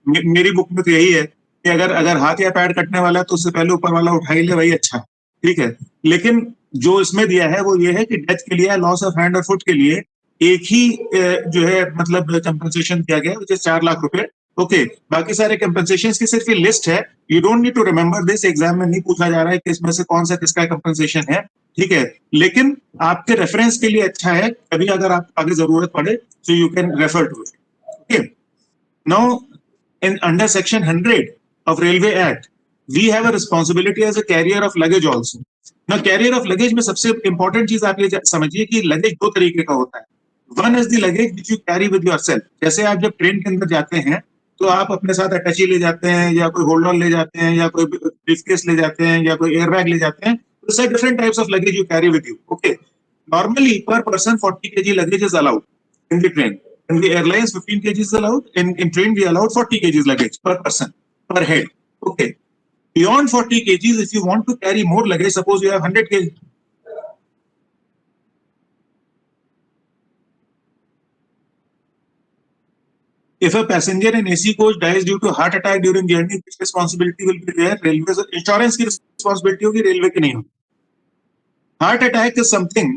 मेरी बुक में तो यही है कि अगर हाथ या पैर कटने वाला है तो उससे पहले ऊपर वाला उठा ही ले, वही अच्छा, ठीक है। लेकिन जो इसमें दिया है वो ये है कि डेथ के लिए, लॉस ऑफ हैंड और फुट के लिए एक ही जो है मतलब कंपनसेशन दिया गया, which is 4 लाख रुपए, ओके। बाकी सारे कंपनसेशन की सिर्फ ये लिस्ट है, you don't need to remember this, exam में नहीं पूछा जा रहा है कि इसमें से कौन सा किसका कंपनसेशन है, ठीक है। लेकिन आपके रेफरेंस के लिए अच्छा है, कभी अगर आप आगे जरूरत पड़े so you can refer to it, okay. Now in under section 100 of Railway Act we have a responsibility as a carrier of luggage also. Now carrier of luggage में सबसे important चीज आप ये समझिए कि luggage दो तरीके का होता है। One is the luggage which you carry with yourself. जैसे आप जब ट्रेन के अंदर जाते हैं तो आप अपने साथ अटैची ले जाते हैं, या कोई होल्ड ऑन ले जाते हैं, या कोई ब्रीफकेस ले जाते हैं, या कोई एयरबैग ले जाते हैं। So there are different types of luggage you carry with you, okay. Normally per person 40 kg luggage is allowed in the train. In the airlines 15 kg is allowed. In train we allowed 40 kg luggage per person, per head, okay. Beyond 40 kg, if you want to carry more luggage, suppose you have 100 kg. If a passenger in AC coach dies due to heart attack during journey, which responsibility will be there? Railway insurance की responsibility होगी, railway की नहीं होगी। Heart attack is something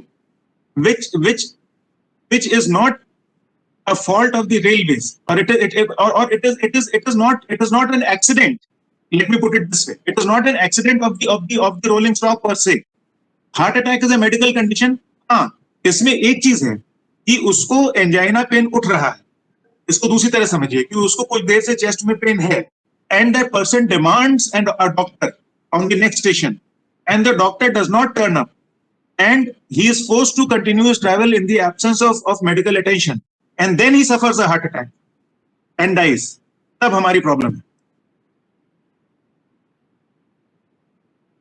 which is not a fault of the railways, or it is not an accident. Let me put it this way: it is not an accident of the rolling stock per se. Heart attack is a medical condition. हाँ, इसमें एक चीज है कि उसको angina pen उठ रहा है। इसको दूसरी तरह समझिए कि उसको कुछ देर से चेस्ट में पेन है, and that person demands a doctor on the next station, and the doctor does not turn up, and he is forced to continue his travel in the absence of medical attention, and then he suffers a heart attack and dies. तब हमारी problem है.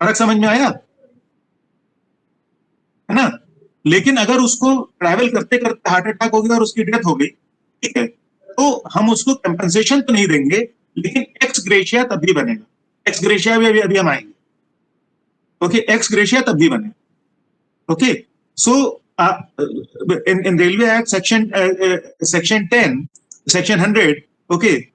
फर्क समझ में आया है ना? लेकिन अगर उसको ट्रैवल करते करते हार्ट अटैक हो गया और उसकी डेथ हो गई, ठीक है, तो हम उसको कंपनसेशन तो नहीं देंगे, लेकिन एक्स ग्रेशिया तब भी बनेगा. एक्स ग्रेशिया भी अभी हम आएंगे. ओके, एक्स ग्रेशिया तब भी बनेगा. Okay, so in Railway Act section 10, section 100, okay,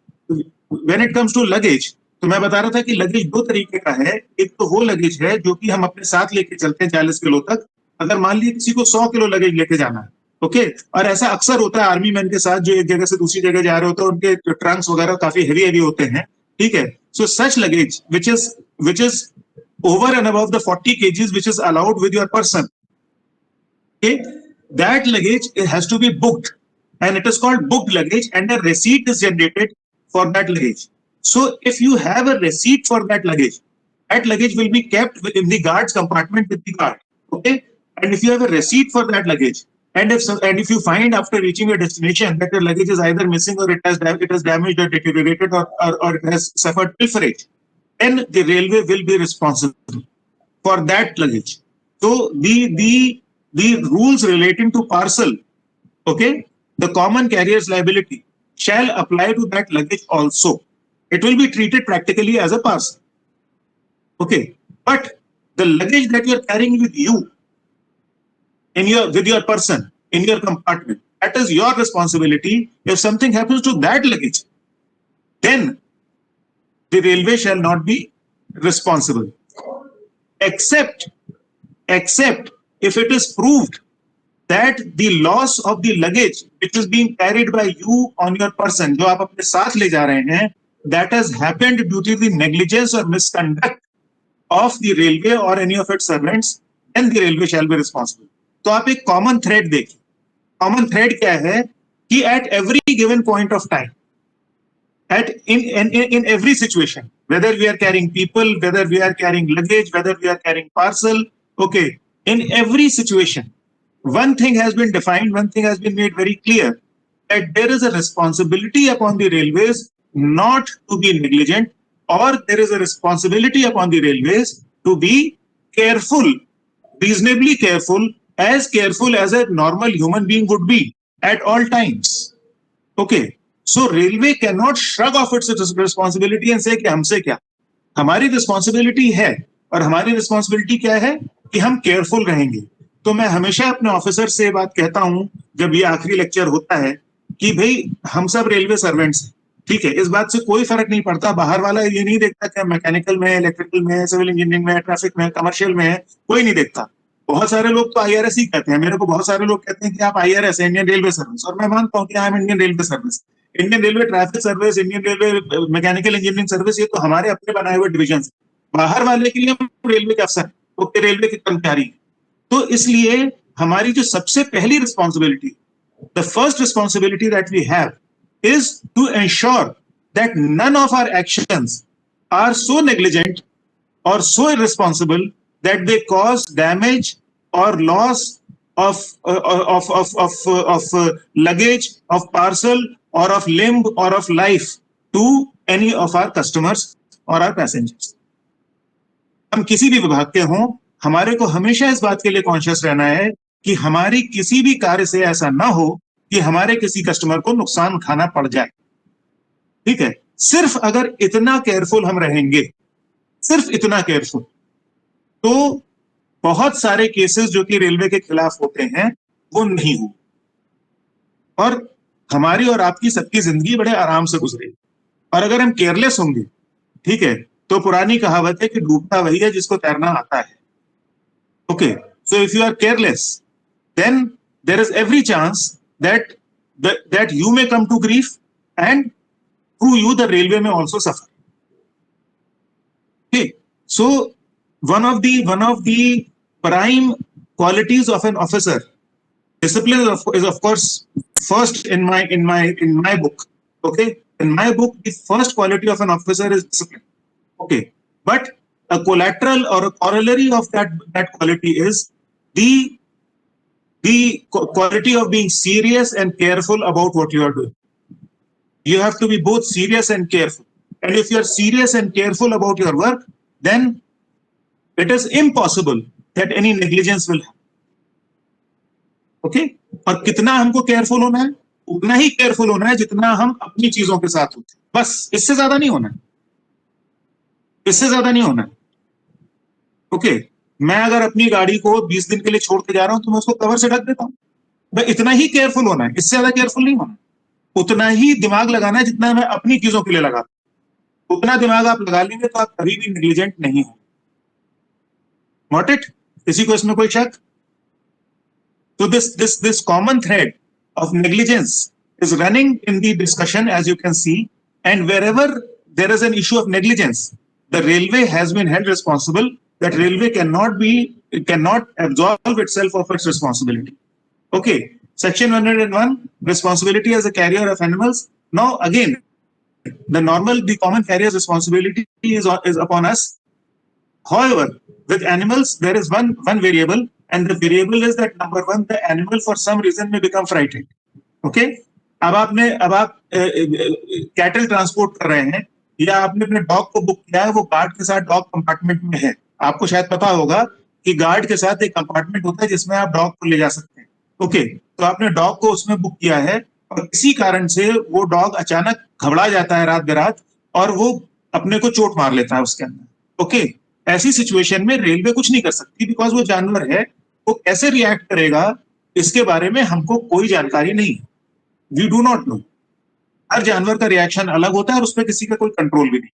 when it comes to luggage, तो मैं बता रहा था कि लगेज दो तरीके का है. एक तो वो लगेज है जो कि हम अपने साथ लेके चलते हैं 40 किलो तक. अगर मान लीजिए किसी को 100 किलो लगेज लेके जाना है, ओके, और ऐसा अक्सर होता है आर्मी मैन के साथ जो एक जगह से दूसरी जगह जा रहे होते हैं, उनके ट्रंक्स वगैरह काफी हेवी होते हैं, ठीक है. सो सच luggage which is over and above the 40 kgs which is allowed with your person, okay, that luggage has to be booked, and it is called booked luggage, and a receipt is generated for that luggage. So if you have a receipt for that luggage will be kept in the guard's compartment with the guard, okay. And if you have a receipt for that luggage, and if you find after reaching your destination that your luggage is either missing or it has damaged or deteriorated or it has suffered pilferage, then the railway will be responsible for that luggage. So the rules relating to parcel, okay, the common carrier's liability shall apply to that luggage also. It will be treated practically as a parcel, okay. But the luggage that you are carrying with you with your person in your compartment, that is your responsibility. If something happens to that luggage, then the railway shall not be responsible, except if it is proved that the loss of the luggage which is being carried by you on your person, जो आप अपने साथ ले जा रहे हैं, that has happened due to the negligence or misconduct of the railway or any of its servants, then the railway shall be responsible. तो आप एक कॉमन थ्रेड देखिए. कॉमन थ्रेड क्या है कि at every given point of time, in every situation, whether we are carrying people, whether we are carrying luggage, whether we are carrying parcel, okay, in every situation, one thing has been defined, one thing has been made very clear, that there is a responsibility upon the railways not to be negligent, or there is a responsibility upon the railways to be careful, reasonably careful as a normal human being would be at all times. Okay, so railway cannot shrug off its responsibility and say कि हमसे क्या. हमारी responsibility है, और हमारी responsibility क्या है कि हम careful रहेंगे. तो मैं हमेशा अपने ऑफिसर से बात कहता हूं जब ये आखिरी लेक्चर होता है कि भाई हम सब रेलवे सर्वेंट्स हैं, ठीक है. इस बात से कोई फर्क नहीं पड़ता. बाहर वाला ये नहीं देखता कि मैकेनिकल में, इलेक्ट्रिकल में, सिविल इंजीनियरिंग में, ट्रैफिक में, कमर्शियल में है, कोई नहीं देखता. बहुत सारे लोग तो IRS ही कहते हैं. मेरे को बहुत सारे लोग कहते हैं कि आप IRS है, इंडियन रेलवे सर्विस, और मैं मानता हूँ कि I am Indian railway service, Indian railway traffic service, Indian railway mechanical engineering service, ये तो हमारे अपने बनाए हुए डिविजन. बाहर वाले के लिए हम रेलवे के अफसर, ओके, रेलवे के कर्मचारी. तो इसलिए हमारी जो सबसे पहली responsibility, the first responsibility that we have is to ensure that none of our actions are so negligent or so irresponsible that they cause damage or loss of luggage, of parcel, or of limb, or of life to any of our customers or our passengers. हम किसी भी विभाग के हों, हमारे को हमेशा इस बात के लिए कॉन्शियस रहना है कि हमारी किसी भी कार्य से ऐसा ना हो कि हमारे किसी कस्टमर को नुकसान खाना पड़ जाए. ठीक है, सिर्फ अगर इतना केयरफुल हम रहेंगे, सिर्फ इतना केयरफुल, तो बहुत सारे केसेस जो कि रेलवे के खिलाफ होते हैं वो नहीं हो, और हमारी और आपकी सबकी जिंदगी बड़े आराम से गुजरेगी. और अगर हम केयरलेस होंगे, ठीक है, तो पुरानी कहावत है कि डूबता वही है जिसको तैरना आता है. Okay, so if you are careless, then there is every chance that you may come to grief, and through you the railway may also suffer. Okay, so one of the prime qualities of an officer, discipline is of course first in my book. Okay, in my book the first quality of an officer is discipline. Okay, but a collateral or a corollary of that quality is the quality of being serious and careful about what you are doing. You have to be both serious and careful. And if you are serious and careful about your work, then it is impossible that any negligence will happen. Okay? और कितना हमको careful होना है? उतना ही careful होना है जितना हम अपनी चीजों के साथ होते हैं. बस इससे ज्यादा नहीं होना है. इससे ज्यादा नहीं होना है. ओके, मैं अगर अपनी गाड़ी को 20 दिन के लिए छोड़ के जा रहा हूं तो मैं उसको कवर से ढक देता हूं. मैं इतना ही केयरफुल होना है, इससे ज्यादा केयरफुल नहीं होना. उतना ही दिमाग लगाना है जितना मैं अपनी चीजों के लिए लगाता हूं. उतना दिमाग आप लगा लेंगे तो आप कभी भी नेग्लिजेंट नहीं हो. Got it? किसी को इसमें कोई शक? So this common thread of negligence is running in the discussion, as you can see, and wherever there is an issue of negligence, the railway has been held responsible. That railway cannot absolve itself of its responsibility. Okay, Section 101, responsibility as a carrier of animals. Now again, the common carrier's responsibility is upon us. However, with animals, there is one variable, and the variable is that number one, the animal for some reason may become frightened. Okay? अब आप cattle transport कर रहे हैं या आपने अपने dog को book किया है, वो गार्ड के साथ डॉग कंपार्टमेंट में है. आपको शायद पता होगा कि गार्ड के साथ एक कंपार्टमेंट होता है जिसमें आप डॉग को ले जा सकते हैं. ओके, तो आपने डॉग को उसमें बुक किया है और किसी कारण से वो डॉग अचानक घबरा जाता है रात बेरात और वो अपने को चोट मार लेता है उसके अंदर. ओके, ऐसी सिचुएशन में रेलवे कुछ नहीं कर सकती बिकॉज वो जानवर है. वो कैसे रिएक्ट करेगा इसके बारे में हमको कोई जानकारी नहीं. We do not know. हर जानवर का रिएक्शन अलग होता है और उस पर किसी का कोई कंट्रोल भी नहीं.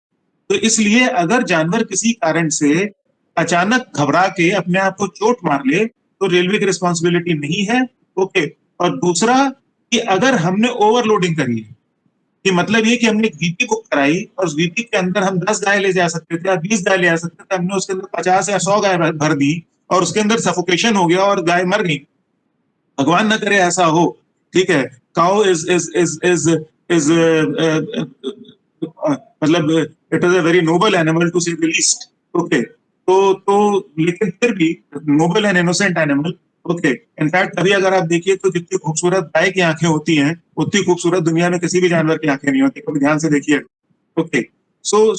तो इसलिए अगर जानवर किसी कारण से अचानक घबरा के अपने आप को चोट मार ले तो रेलवे की रिस्पॉन्सिबिलिटी नहीं है. ओके, और दूसरा कि अगर हमने ओवरलोडिंग करी है, कि मतलब ये कि हमने एक वीपी बुक कराई और उस वीपी के अंदर हम 10 गाय ले जा सकते थे या 20 गाय ले जा सकते थे, हमने उसके अंदर 50 या 100 गाय भर दी और उसके अंदर सफोकेशन हो गया और गाय मर गई. भगवान न करे ऐसा हो. ठीक है, काउ इज मतलब it is a very noble animal to say the least. Okay, तो लेकिन फिर भी noble and innocent animal. Okay, in fact अभी अगर आप देखिए तो जितनी खूबसूरत गाय की आंखें होती हैं उतनी खूबसूरत दुनिया में किसी भी जानवर की आंखें नहीं होती. कभी ध्यान से देखिए. ओके, तो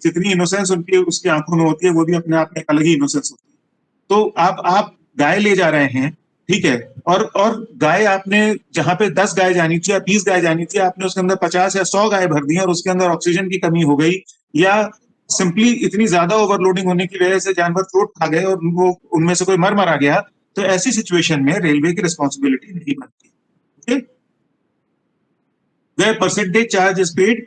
जितनी इनोसेंस उनकी उसकी आंखों में होती है वो भी अपने आप में एक अलग ही इनोसेंस होती है. तो आप गाय ले जा रहे हैं, ठीक है, और गाय आपने जहां पे 10 गाय जानी थी या 20 गाय जानी थी, आपने उसके अंदर 50 या 100 गाय भर दी और उसके अंदर ऑक्सीजन की कमी हो गई या सिंपली इतनी ज्यादा ओवरलोडिंग होने की वजह से जानवर चोट खा गए और वो उनमें से कोई मर गया, तो ऐसी सिचुएशन में रेलवे की रिस्पॉन्सिबिलिटी नहीं बनती. Okay, where percentage charge is paid.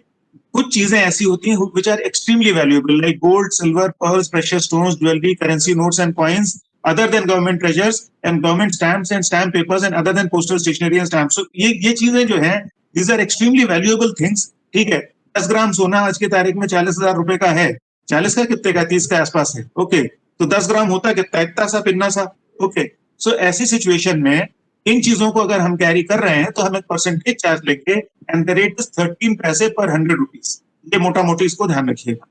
कुछ चीजें ऐसी होती हैं which are extremely valuable like gold, silver, pearls, precious stones, jewelry, currency notes and coins other than government treasures and government stamps and stamp papers and other than postal stationery and stamps. So ये चीजें जो हैं these are extremely valuable things. ठीक है, 10 ग्राम सोना आज की तारीख में 40,000 रुपए का है. 40 का कितने का? 30 के आसपास है. ओके, तो 10 ग्राम होता कितना? इतना सा पिन्ना सा. ओके, सो ऐसी सिचुएशन में इन चीजों को अगर हम कैरी कर रहे हैं तो हम एक परसेंटेज चार्ज लेंगे एंड द रेट इज 13 पैसे पर 100 रुपीज. ये मोटा मोटी इसको ध्यान रखिएगा.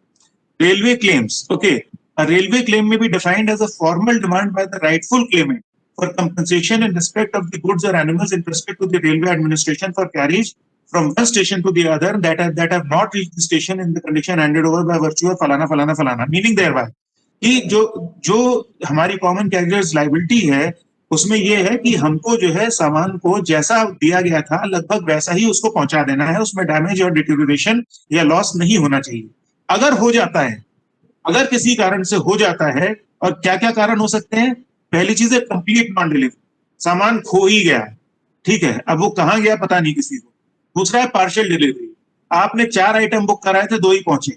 Railway claims. Okay, a railway claim may be defined as a formal demand by the rightful claimant for compensation in respect of the goods or animals in respect to the railway administration for carriage from one station to the other that have not reached the station in the condition handed over by virtue of falana. Meaning thereby कि जो हमारी common carriers liability है उसमें ये है कि हमको जो है सामान को जैसा दिया गया था लगभग वैसा ही उसको पहुंचा देना है. उसमें डैमेज और डिटेरियोरेशन या लॉस नहीं होना चाहिए. अगर हो जाता है, अगर किसी कारण से हो जाता है, और क्या क्या कारण हो सकते हैं? पहली चीज है कंप्लीट नॉन डिलीवरी. सामान खो ही गया, ठीक है, अब वो कहाँ गया पता नहीं किसी को. दूसरा है पार्शियल डिलीवरी. आपने 4 आइटम बुक कराए थे, 2 ही पहुंचे.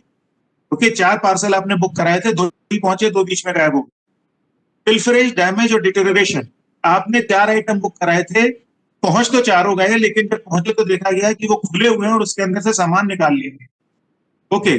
ओके, 4 पार्सल आपने बुक कराए थे, 2 ही पहुंचे, 2 बीच में गायब हो. पिल्फरेज, डैमेज और डिटेरियोरेशन. आपने 4 आइटम बुक कराए थे, पहुंच तो 4 गए, लेकिन जब पहुंचे तो देखा गया कि वो खुले हुए हैं और उसके अंदर से सामान निकाल लिए गए. Okay,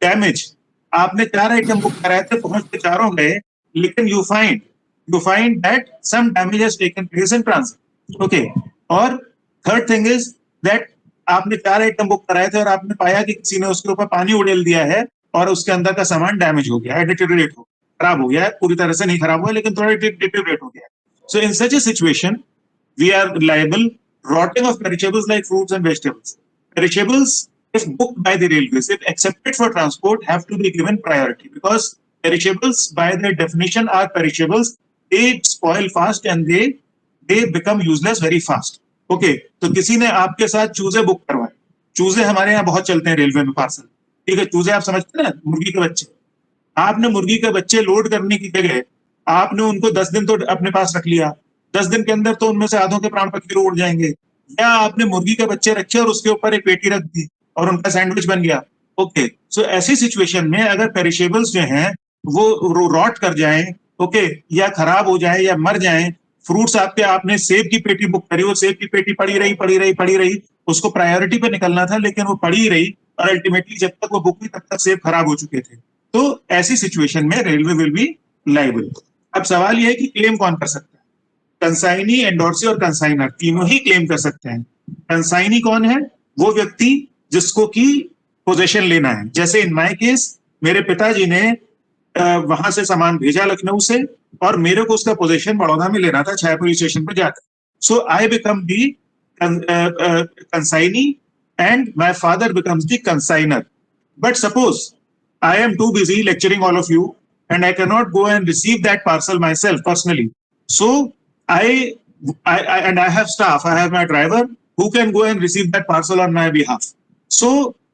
damage. आपने 4 आइटम बुक कराए थे, पहुंच के 4 गए, लेकिन you find that some damage has taken place in transit. Okay, और थर्ड थिंग इज दैट आपने 4 आइटम बुक कराए थे और आपने पाया कि किसी ने उसके ऊपर पानी उड़ेल दिया है और उसके अंदर का सामान डैमेज हो गया है, डिटेरियोरेट हो. खराब हो गया है, पूरी तरह से नहीं खराब हुआ लेकिन थोड़ा डिटेरियोरेट हो गया है. So in such a situation, we are liable rotting of perishables like fruits and vegetables. Perishables, if booked by the railways, if accepted for transport, have to be given priority because perishables, by their definition, are perishables. They spoil fast and they become useless very fast. Okay, तो किसी ने आपके साथ चूजे book करवाए. चूजे हमारे यहाँ बहुत चलते हैं रेलवे में पार्सल. ठीक है, चूजे आप समझते हैं ना, मुर्गी के बच्चे. आपने मुर्गी के बच्चे लोड करने की जगह आपने उनको 10 दिन तो अपने पास रख लिया. 10 दिन के अंदर तो उनमें से आधों के प्राण पक्षी उड़ जाएंगे. या आपने मुर्गी के बच्चे रखे और उसके ऊपर एक पेटी रख दी और उनका सैंडविच बन गया. ओके, सो ऐसी सिचुएशन में अगर पेरिशेबल्स जो हैं वो रॉट कर जाएं, ओके, या खराब हो जाए या मर जाएं. फ्रूट्स आपके, आपने सेब की पेटी बुक करी, वो सेब की पेटी पड़ी रही, उसको प्रायोरिटी पे निकलना था लेकिन वो पड़ी रही और अल्टीमेटली जब तक वो बुक हुई तब तक सेब खराब हो चुके थे. तो ऐसी सिचुएशन में रेलवे विल बी लायबल. अब सवाल यह है कि क्लेम कौन कर सकता है. कंसाइनी, एंडोर्सी और कंसाइनर तीनों ही क्लेम कर सकते हैं. कंसाइनी कौन है? वो व्यक्ति जिसको की पोजेशन लेना है. जैसे इन माय केस मेरे पिताजी ने वहां से सामान भेजा लखनऊ से और मेरे को उसका पोजेशन बड़ौदा में लेना था छायापुरी स्टेशन पर जाकर. So I become the consignee and my father becomes the consignor. But suppose I am too busy lecturing all of you and I cannot go and receive that parcel myself personally. So I have staff, I have my driver who can go and receive that parcel on my behalf. So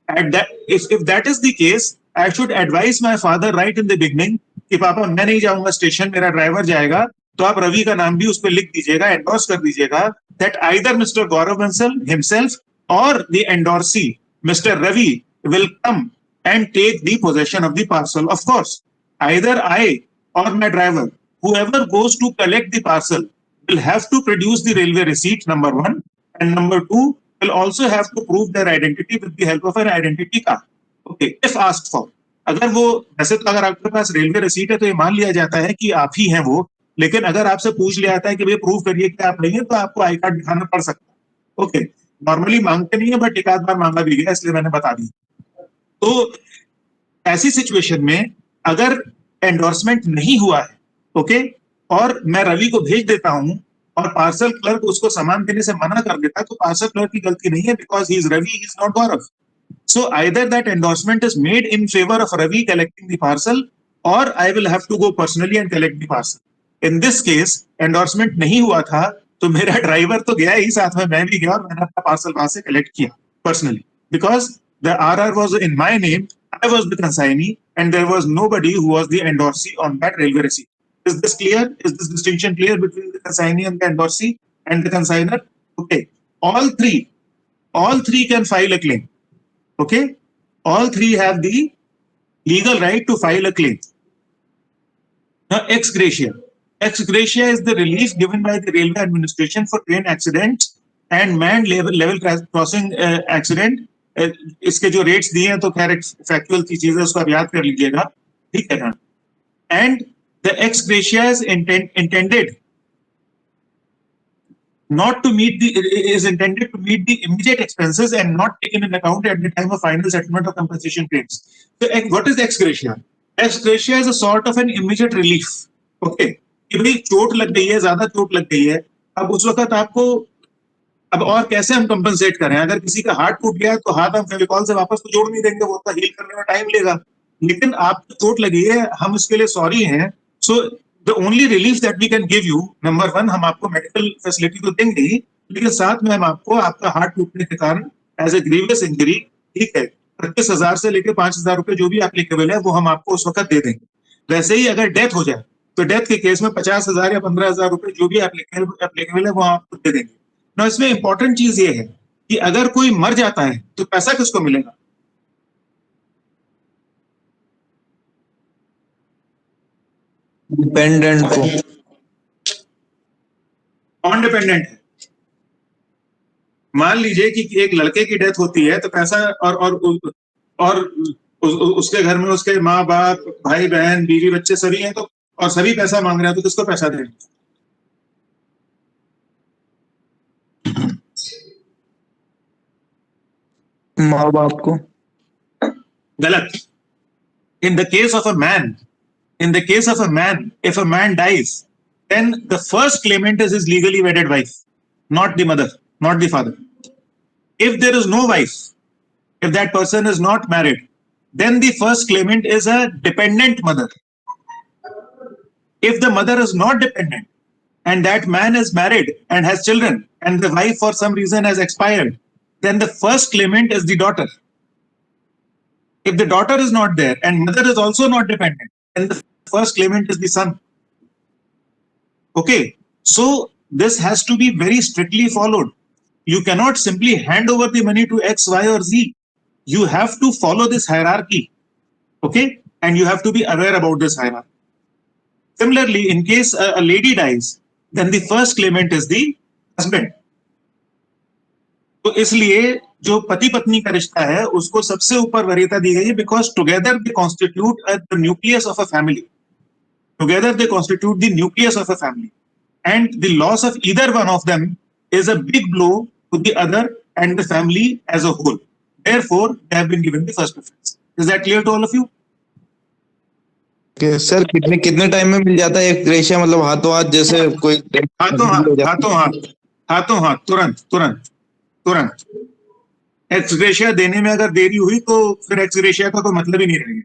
at that, if that is the case, I should advise my father right in the beginning कि पापा मैं नहीं जाऊंगा station, मेरा driver जाएगा, तो आप रवि का नाम भी उस पर लिख दीजिएगा, एंडोर्स कर दीजिएगा that either Mr. Gaurav himself or the endorsee, Mr. Ravi, will come and take the possession of the parcel. Of course, either I or my driver, whoever goes to collect the parcel, will have to produce the railway receipt, number one, and number two, will also have to prove their identity with the help of an identity card. Okay, if asked for. अगर वो, वैसे तो अगर आपके पास railway receipt है तो ये मान लिया जाता है कि आप ही हैं वो, लेकिन अगर आपसे पूछ लिया जाता है कि भैया प्रूव करिए कि आप नहीं है, तो आपको आई कार्ड दिखाना पड़ सकता है. ओके, नॉर्मली मांगते नहीं है बट एक आध बार मांगा भी गया, इसलिए मैंने बता दी. तो ऐसी सिचुएशन में अगर एंडोर्समेंट नहीं हुआ है, ओके, और मैं रवि को भेज देता हूं और पार्सल क्लर्क उसको सामान देने से मना कर देता, तो पार्सल क्लर्क की गलती नहीं है because he is Ravi, he is not Gaurav. So either that endorsement is made in favour of Ravi collecting the parcel और I will have to go personally and collect the parcel. In this case endorsement नहीं हुआ था तो मेरा driver तो गया ही, साथ में मैं भी गया और मैंने अपना पार्सल वहां से कलेक्ट किया personally because the RR was in my name, I was the consignee, and there was nobody who was the endorsee on that railway receipt. Is this clear? Is this distinction clear between the consignee and the endorsee and the consigner? Okay. All three can file a claim. Okay. All three have the legal right to file a claim. Now, ex gratia. Ex gratia is the relief given by the railway administration for train accidents and manned level crossing accident. इसके जो rates दिए हैं तो खैर factual की चीज है, उसको आप याद कर लीजिएगा. ठीक है ना. And the x gratia is intended not to meet the is intended to meet the immediate expenses and not taken in account at the time of final settlement of compensation claims. So what is ex gratia? Ex gratia is a sort of an immediate relief. Okay, कि भाई चोट लग गई है, ज्यादा चोट लग गई है, अब उस वक्त आपको, अब और कैसे हम कंपनसेट करें. अगर किसी का हाथ टूट गया तो हाथ हम फेविकॉल से वापस तो जोड़ नहीं देंगे, वो तो हील करने में टाइम लेगा. लेकिन आपको चोट लगी है, हम इसके लिए सॉरी हैं. So the only relief that we can give you, number one, हम आपको मेडिकल फैसिलिटी तो देंगे ही, लेकिन साथ में हम आपको आपका हाथ टूटने के कारण एज ए ग्रीवियस इंजरी, ठीक है, 25,000 से लेकर 5,000 रुपए जो भी एप्लीकेबल है वो हम आपको उस वक्त दे देंगे. वैसे ही अगर डेथ हो जाए तो डेथ के केस में 50,000 या 15,000 रुपए जो भी एप्लीकेबल है वो आपको दे देंगे. ना इसमें इंपॉर्टेंट चीज ये है कि अगर कोई मर जाता है तो पैसा किसको मिलेगा? डिपेंडेंट को. कौन डिपेंडेंट है? मान लीजिए कि एक लड़के की डेथ होती है तो पैसा और उसके घर में उसके माँ बाप, भाई बहन, बीवी बच्चे सभी हैं, तो और सभी पैसा मांग रहे हैं, तो किसको पैसा देंगे? माँ बाप को. गलत. In the case of a man, In the case of a man, if a man dies, then the first claimant is his legally wedded wife, not the mother, not the father. If there is no wife, if that person is not married, then the first claimant is a dependent mother. If the mother is not dependent and that man is married and has children and the wife for some reason has expired, then the first claimant is the daughter. If the daughter is not there and mother is also not dependent, then the first claimant is the son. Okay, so this has to be very strictly followed. You cannot simply hand over the money to X, Y, or Z. You have to follow this hierarchy. Okay, and you have to be aware about this hierarchy. Similarly, in case a lady dies, then the first claimant is the husband. तो इसलिए जो पति पत्नी का रिश्ता है उसको सबसे ऊपर वरीयता दी गई है, because together they constitute the nucleus of a family. Together they constitute the nucleus of a family, and the loss of either one of them is a big blow to the other and the family as a whole. Therefore, they have been given the first preference. Is that clear to all of you? Sir कितने time में मिल जाता है एक रेशिया, मतलब हाथों हाथ, जैसे कोई हाथों हाथ तुरंत एक्स ग्रेशिया देने में अगर देरी हुई तो फिर एक्स ग्रेशिया का तो मतलब ही नहीं रहेगा.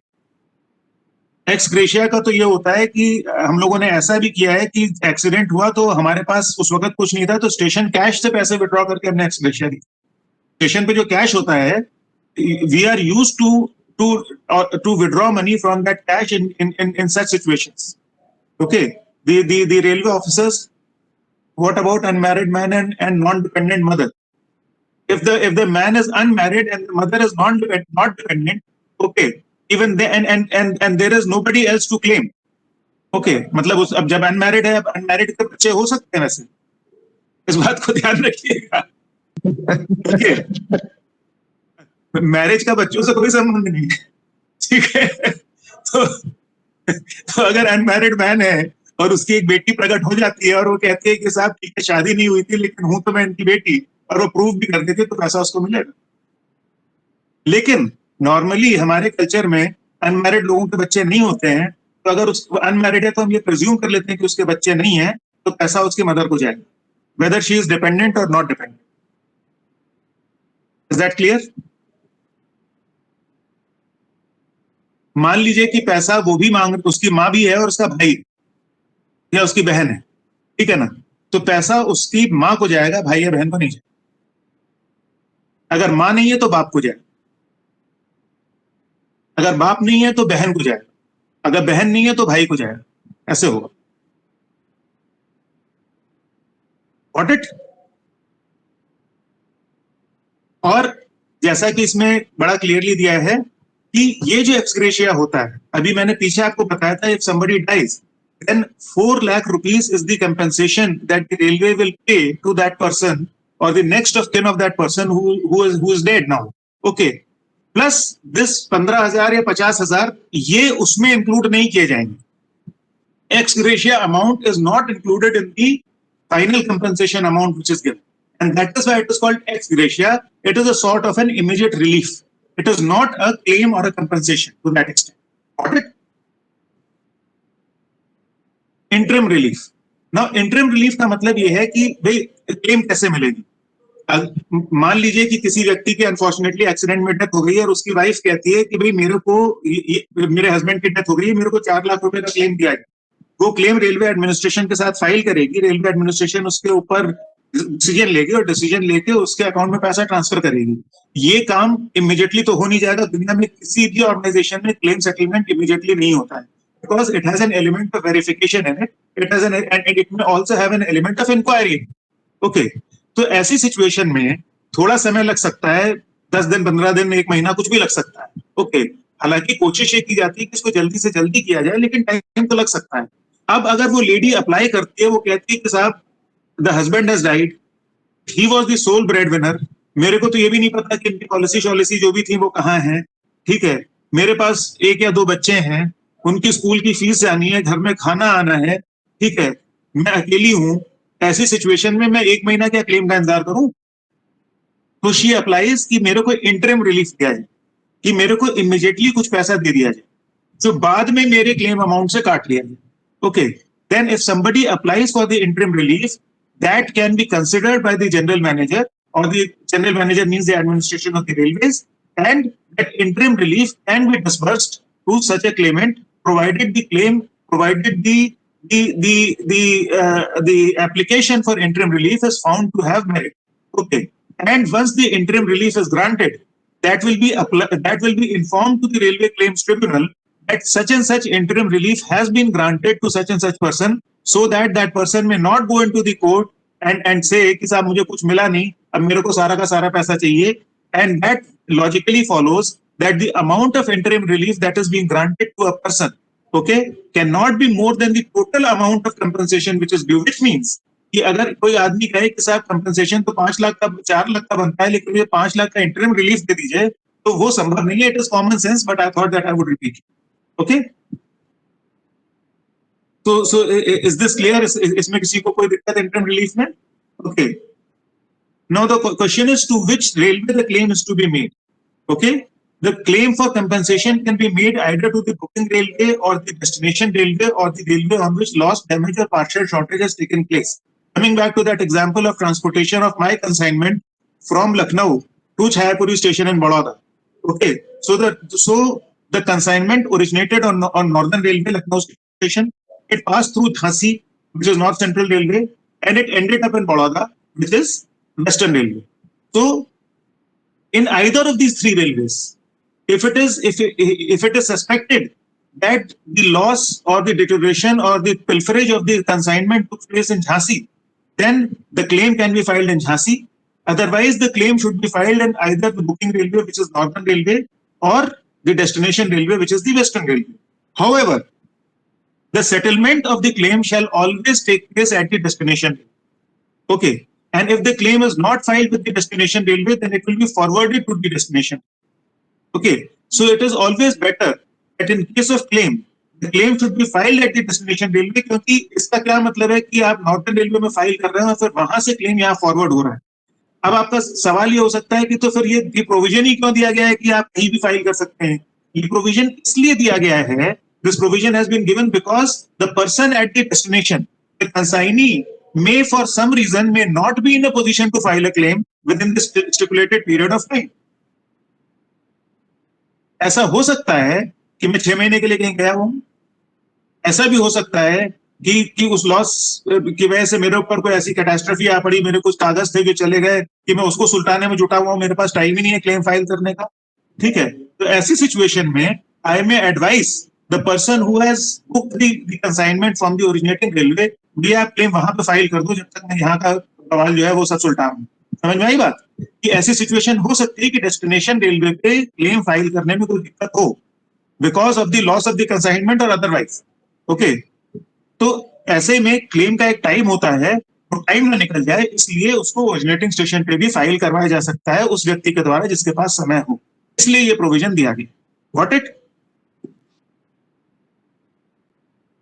एक्स ग्रेशिया का तो ये होता है कि हम लोगों ने ऐसा भी किया है कि एक्सीडेंट हुआ तो हमारे पास उस वक्त कुछ नहीं था, तो स्टेशन कैश से पैसे विड्रॉ करके हमने एक्स ग्रेशिया दी. स्टेशन पे जो कैश होता है, we are used to withdraw money from that cash in such situations. Okay, the railway officers, what about unmarried man and non-dependent mother? If the man is unmarried and the mother is not dependent, okay, even then and there is nobody else to claim. Okay, मतलब अब जब unmarried है, अब unmarried के बच्चे हो सकते हैं, वैसे इस बात को ध्यान रखिएगा. Okay. मैरिज का बच्चों से कोई संबंध नहीं है, ठीक है. तो अगर अनमैरिड मैन है और उसकी एक बेटी प्रकट हो जाती है और वो कहती है कि साहब ठीक है शादी नहीं हुई थी लेकिन हूं तो मैं इनकी बेटी, और वो प्रूव भी कर देती है, तो पैसा उसको मिलेगा. लेकिन नॉर्मली हमारे कल्चर में अनमैरिड लोगों के बच्चे नहीं होते हैं, तो अगर उस अनमैरिड है तो हम ये प्रिज्यूम कर लेते हैं कि उसके बच्चे नहीं है, तो पैसा उसकी मदर को जाएगा, वेदर शी इज डिपेंडेंट और not dependent. Is that clear? मान लीजिए कि पैसा वो भी मांग, उसकी माँ भी है और उसका भाई या उसकी बहन है, ठीक है ना, तो पैसा उसकी माँ को जाएगा, भाई या बहन को नहीं जाएगा. अगर माँ नहीं है तो बाप को जाएगा, अगर बाप नहीं है तो बहन को जाएगा, अगर बहन नहीं है तो भाई को जाएगा. ऐसे होगा. Got it? और जैसा कि इसमें बड़ा क्लियरली दिया है कि ये जो एक्स ग्रेशिया होता है, अभी मैंने पीछे आपको बताया था, if somebody dies, then 4 lakh rupees is the compensation that the railway will pay to that person or the next of kin of that person who is dead now. Okay, plus this 15,000 या 50,000 ये उसमें include नहीं किए जाएंगे. Ex gratia amount is not included in the final compensation amount which is given, and that is why it is called ex gratia. It is a sort of an immediate relief. It is not a claim or a compensation to that extent. Got it? Interim relief. Now interim relief का मतलब ये है कि भाई claim कैसे मिलेगी. मान लीजिए कि किसी व्यक्ति की अनफॉर्चुनेटली एक्सीडेंट में डेथ हो गई है और उसकी वाइफ कहती है कि भाई मेरे को मेरे हस्बैंड की डेथ हो गई है, मेरे को 4 लाख रुपए का क्लेम दिया है. वो क्लेम रेलवे एडमिनिस्ट्रेशन के साथ फाइल करेगी, रेलवे एडमिनिस्ट्रेशन उसके ऊपर डिसीजन लेगी और डिसीजन लेके उसके अकाउंट में पैसा ट्रांसफर करेगी. ये काम इमीडिएटली तो हो नहीं जाएगा. दुनिया में किसी भी ऑर्गेनाइजेशन में क्लेम सेटलमेंट इमीडिएटली नहीं होता है, because it has an element of verification in it. It has and it may also have an element of inquiry. Okay, तो ऐसी सिचुएशन में थोड़ा समय लग सकता है, 10 दिन, 15 दिन, 1 महीना, कुछ भी लग सकता है. ओके, हालांकि कोशिश ये की जाती है कि इसको जल्दी से जल्दी किया जाए, लेकिन टाइम तो लग सकता है. अब अगर वो लेडी अप्लाई करती है, वो कहती है कि साहब the husband has died, he was the sole breadwinner, मेरे को तो ये भी नहीं पता कि इनकी पॉलिसी जो भी थी वो कहाँ है, ठीक है, मेरे पास 1 या 2 बच्चे हैं, उनकी स्कूल की फीस जानी है, घर में खाना आना है, ठीक है, मैं अकेली हूं. ऐसी सिचुएशन में मैं 1 महीना क्या क्लेम का इंतजार करूं? तो शी अप्लाइज कि मेरे को इंटरिम रिलीफ दिया जाए, कि मेरे को इमीडिएटली कुछ पैसा दे दिया जाए. जो बाद में मेरे क्लेम अमाउंट से काट लिया गया. Okay, then if somebody applies for the interim relief, that can be considered by the general manager, or the general manager means the administration of the railways, and that interim relief can be disbursed to such a claimant, provided the application for interim relief is found to have merit. Okay, and once the interim relief is granted, that will be informed to the Railway Claims Tribunal that such and such interim relief has been granted to such and such person, so that that person may not go into the court and say कि साहब मुझे कुछ मिला नहीं, अब मेरे को सारा का सारा पैसा चाहिए. And that logically follows that the amount of interim relief that is being granted to a person, okay, cannot be more than the total amount of compensation which is due, which means कि अगर कोई आदमी कहे कि साहब compensation तो 5 लाख का 4 लाख का बनता है, लेकिन मुझे 5 लाख का इंटरिम रिलीफ दे दीजिए, तो वो संभव नहीं है. It is common sense, but I thought that I would repeat. Okay, so is this clear? इसमें किसी को कोई दिक्कत इंटरिम रिलीफ में? Okay, now the question is to which railway the claim is to be made. Okay, the claim for compensation can be made either to the booking railway or the destination railway or the railway on which loss, damage or partial shortage has taken place. Coming back to that example of transportation of my consignment from Lucknow to Chayapuri station in Baroda. Okay, so the consignment originated on Northern Railway Lucknow station. It passed through Jhansi, which is North Central Railway, and it ended up in Baroda, which is Western Railway. So in either of these three railways, if it is suspected that the loss or the deterioration or the pilferage of the consignment took place in Jhansi, then the claim can be filed in Jhansi. Otherwise, the claim should be filed in either the booking railway, which is Northern Railway, or the destination railway, which is the Western Railway. However, the settlement of the claim shall always take place at the destination. Okay, and if the claim is not filed with the destination railway, then it will be forwarded to the destination. Okay, so it is always better that in case of claim, the claim should be filed at the destination railway, क्योंकि इसका क्या मतलब है कि आप northern railway में file कर रहे हैं और फिर वहां से क्लेम यहाँ फॉरवर्ड हो रहा है. अब आपका सवाल ये हो सकता है कि तो फिर ये प्रोविजन ही क्यों दिया गया है कि आप कहीं भी फाइल कर सकते हैं? ये प्रोविजन इसलिए दिया गया है, this provision has been given because the person at the destination, the consignee, may for some reason may not be in a position to file a claim within the stipulated period of time. ऐसा हो सकता है कि मैं 6 महीने के लिए कहीं गया हूं. ऐसा भी हो सकता है कि उस लॉस की वजह से मेरे ऊपर कोई ऐसी कैटास्ट्रफी आ पड़ी, मेरे कुछ कागज थे जो चले गए कि मैं उसको सुलटाने में जुटा हुआ हूं, मेरे पास टाइम ही नहीं है क्लेम फाइल करने का. ठीक है, तो ऐसी सिचुएशन में I may advise the person who has booked the consignment from the originating railway, भी आप क्लेम वहां पे फाइल कर दो जब तक मैं यहाँ का सवाल जो है वो सब सुलटा हूं. समझ में आई बात? कि ऐसी सिचुएशन हो सकती है कि डेस्टिनेशन रेलवे पे क्लेम फाइल करने में कोई दिक्कत हो because of the loss of the consignment और अदरवाइज. ओके, तो ऐसे में क्लेम का एक टाइम होता है, वो टाइम ना निकल जाए इसलिए उसको ओरिजिनेटिंग स्टेशन पे भी फाइल करवाया जा सकता है उस व्यक्ति के द्वारा जिसके पास समय हो. इसलिए ये प्रोविजन दिया गया. Got it?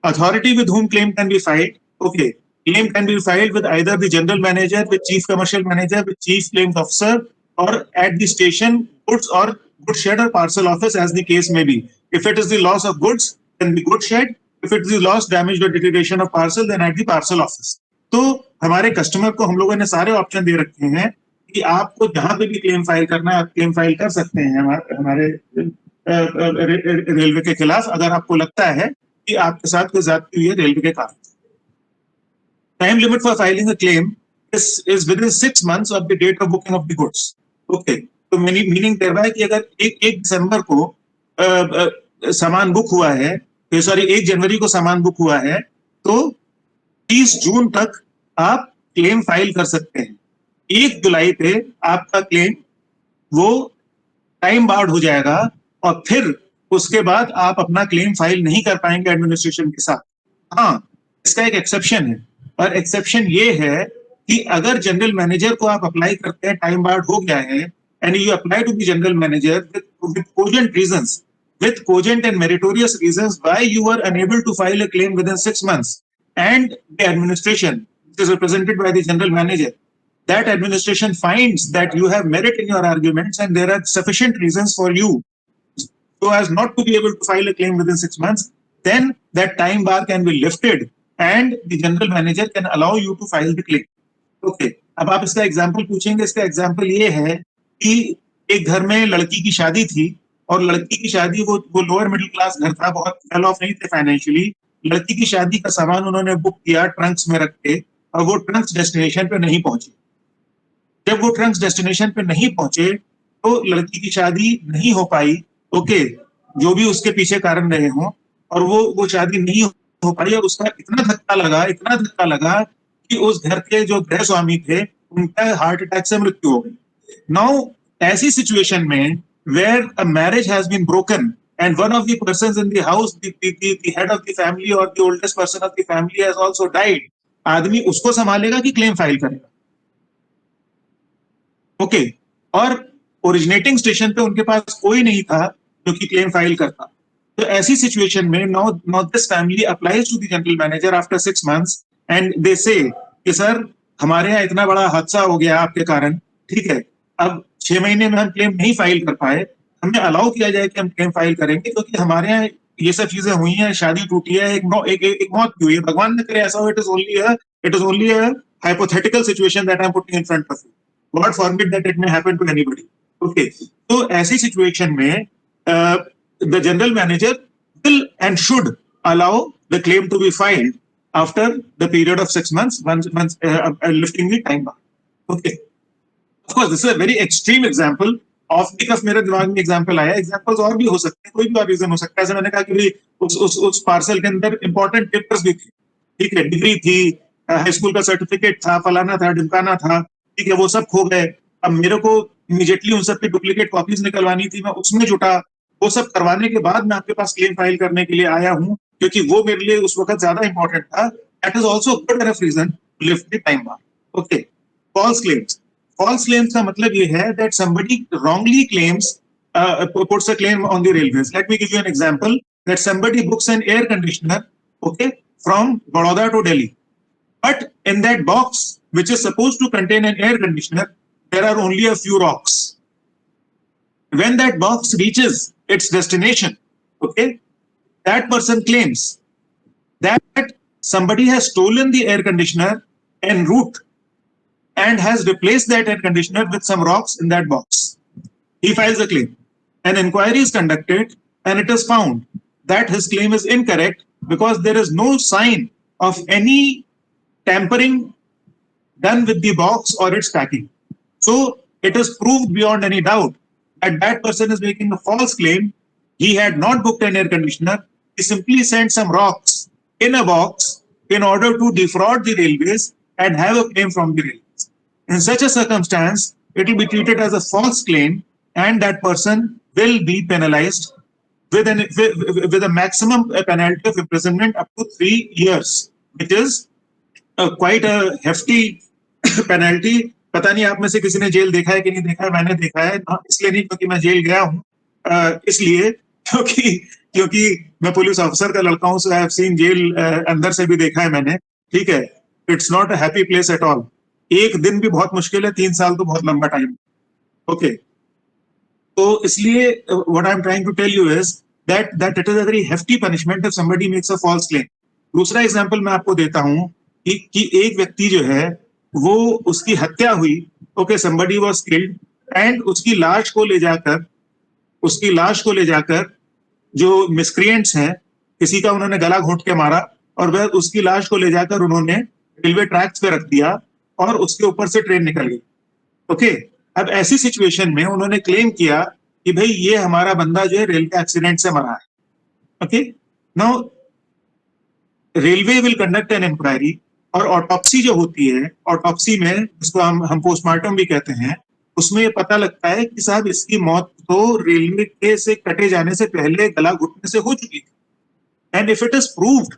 Authority with whom claim can be filed. Okay, claim can be filed with either the general manager, with chief commercial manager, with chief claims officer, or at the station goods or goods shed or parcel office, as the case may be. If it is the loss of goods, then the goods shed. If it is the loss, damage or deterioration of parcel, then at the parcel office. तो हमारे customer को हम लोगों ने सारे option दे रखे हैं कि आपको जहां पे भी क्लेम फाइल करना है आप क्लेम फाइल कर सकते हैं हमारे रेलवे के खिलाफ, अगर आपको लगता है कि आपके साथ कोई ज्यादती हुई है रेलवे के कारण. Time limit for filing a claim is within 6 months of the date of booking of the goods. Okay, तो मीनिंग कर रहा है कि अगर 1 दिसंबर को सामान बुक हुआ है, सॉरी 1 जनवरी को सामान बुक हुआ है, तो 30 जून तक आप क्लेम फाइल कर सकते हैं. 1 जुलाई पे आपका क्लेम वो टाइम बाउंड हो जाएगा और फिर उसके बाद आप अपना क्लेम फाइल नहीं कर पाएंगे एडमिनिस्ट्रेशन के साथ. हाँ, इसका एक एक्सेप्शन है, और एक्सेप्शन ये है कि अगर जनरल मैनेजर को आप अप्लाई करते हैं, टाइम बाउंड हो गया है, and you apply to the general manager with cogent reasons, with cogent and meritorious reasons why you were unable to file a claim within 6 months, and the administration, which is represented by the general manager, that administration finds that you have merit in your arguments and there are sufficient reasons for you so as not to be able to file a claim within 6 months, then that time bar can be lifted and the general manager can allow you to file the claim. Okay, अब आप इसका example पूछेंगे. इसका example ये है कि एक घर में लड़की की शादी थी और लड़की की शादी वो लोअर मिडिल क्लास घर था, बहुत वेल ऑफ नहीं थे फाइनेंशियली. लड़की की शादी का सामान उन्होंने बुक किया ट्रंक्स में रख के और वो ट्रंक्स डेस्टिनेशन पे नहीं पहुंचे. जब वो ट्रंक्स डेस्टिनेशन पे नहीं पहुंचे तो लड़की की शादी नहीं हो पाई. ओके, जो भी उसके पीछे कारण रहे हों, और वो शादी नहीं हो पाई और उसका इतना धक्का लगा कि उस घर के जो गृह स्वामी थे उनका हार्ट अटैक से मृत्यु हो गई. नाउ ऐसी सिचुएशन में where a marriage has been broken and one of the persons in the house, the head of the family or the oldest person of the family has also died, आदमी उसको संभालेगा कि claim file करेगा? Okay, और originating station पे उनके पास कोई नहीं था जो कि क्लेम फाइल करता. तो ऐसी सिचुएशन में now this family applies to the general manager after 6 months and they say कि सर हमारे यहाँ इतना बड़ा हादसा हो गया आपके कारण, ठीक है, अब 6 महीने में हम क्लेम नहीं फाइल कर पाए, हमें अलाउ किया जाए कि हम क्लेम फाइल करेंगे क्योंकि हमारे यहाँ ये सब चीजें हुई हैं, शादी टूटी है, एक मौत हुई है, भगवान ने करे ऐसा हो. It is only a hypothetical situation that I am putting in front of you. God forbid that it may happen to anybody. Okay, तो ऐसी सिचुएशन में the general manager will and should allow the claim to be filed after the period of 6 months, once lifting the time bar. Okay. Of course, this is a very extreme example. Off the cuff मेरे दिमाग में example आया. Examples और भी हो सकते हैं, कोई भी और रीजन हो सकता है. जैसे मैंने कहा कि उस पार्सल के अंदर इंपॉर्टेंट पेपर्स भी थे, ठीक है, डिग्री थी, हाई स्कूल का सर्टिफिकेट था, फलाना था, ढिमकाना था, ठीक है, वो सब खो गए. अब मेरे को इमीडिएटली उन सब की डुप्लीकेट कॉपीज निकलवानी थी, मैं उसमें जुटा. वो सब करवाने के बाद मैं आपके पास क्लेम फाइल करने के लिए आया हूँ क्योंकि वो मेरे लिए उस वक्त ज्यादा इंपॉर्टेंट था. That is also good enough reason to lift the time bar. Okay, false claims. False claims का मतलब ये है that somebody wrongly claims, puts a claim on the railways. Let me give you an example that somebody books an air conditioner, okay, from Baroda to Delhi. But in that box, which is supposed to contain an air conditioner, there are only a few rocks. When that box reaches its destination, okay, that person claims that somebody has stolen the air conditioner en route and has replaced that air conditioner with some rocks in that box. He files a claim. An inquiry is conducted and it is found that his claim is incorrect because there is no sign of any tampering done with the box or its packing. So it is proved beyond any doubt that that person is making a false claim. He had not booked an air conditioner. He simply sent some rocks in a box in order to defraud the railways and have a claim from the railways. In such a circumstance, it will be treated as a false claim and that person will be penalized with a maximum penalty of imprisonment up to 3 years, which is quite a hefty penalty. पता नहीं आप में से किसी ने jail देखा है कि नहीं देखा है. मैंने देखा है, इसलिए नहीं क्योंकि मैं जेल गया हूँ, इसलिए क्योंकि मैं पुलिस ऑफिसर का लड़का हूँ. सो आई हैव सीन जेल, अंदर से भी देखा है मैंने, ठीक है. It's not a happy place at all. एक दिन भी बहुत मुश्किल है, 3 साल तो बहुत लंबा टाइम. ओके, तो इसलिए what I am trying to tell you is that it is a very hefty punishment if somebody makes a false claim. दूसरा एग्जांपल मैं आपको देता हूं कि एक व्यक्ति जो है वो उसकी हत्या हुई. Okay, somebody was killed and उसकी लाश को ले जाकर जो मिसक्रिएंट्स हैं, किसी का उन्होंने गला घोंट के मारा और वह उसकी लाश को ले जाकर उन्होंने रेलवे ट्रैक्स पे रख दिया और उसके ऊपर से ट्रेन निकल गई. ओके, अब ऐसी सिचुएशन में उन्होंने क्लेम किया कि भाई ये हमारा बंदा जो है रेलवे एक्सीडेंट से मरा है. Okay, now railway will conduct an inquiry और ऑटोप्सी जो होती है, ऑटोप्सी में जिसको हम पोस्टमार्टम भी कहते हैं, उसमें ये पता लगता है कि साहब इसकी मौत तो रेलवे के से कटे जाने से पहले गला घुटने से हो चुकी थी. And if it is proved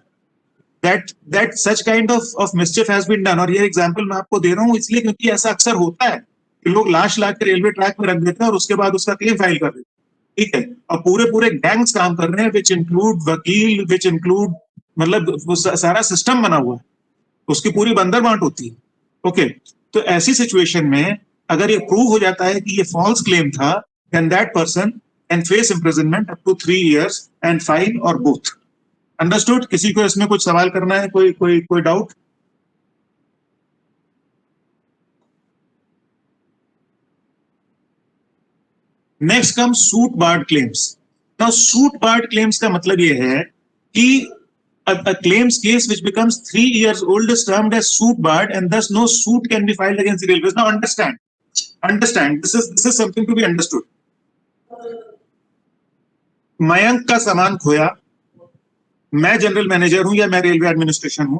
that such kind of mischief has been done. और ये एग्जांपल मैं आपको दे रहा हूँ इसलिए क्योंकि ऐसा अक्सर होता है कि लोग लाश ला के रेलवे ट्रैक में रख देते हैं और उसके बाद उसका क्लेम फाइल कर देते हैं, ठीक है. और पूरे गैंग्स काम कर रहे हैं, विच इंक्लूड वकील, विच इंक्लूड, मतलब वो सारा सिस्टम बना हुआ है, उसकी पूरी बंदर बांट होती है. ओके, तो ऐसी सिचुएशन में अगर ये प्रूव हो जाता है कि ये फॉल्स क्लेम था, then that person can face imprisonment up to 3 years and fine or both. Understood? किसी को इसमें कुछ सवाल करना है? कोई doubt? Next comes suit barred claims. Now suit barred claims का मतलब ये है कि a claims case which becomes 3 years old is termed as suit barred, and thus no suit can be filed against the railways. Now understand. This is something to be understood. Mayank का सामान खोया, मैं general manager हूं या मैं railway administration हूं,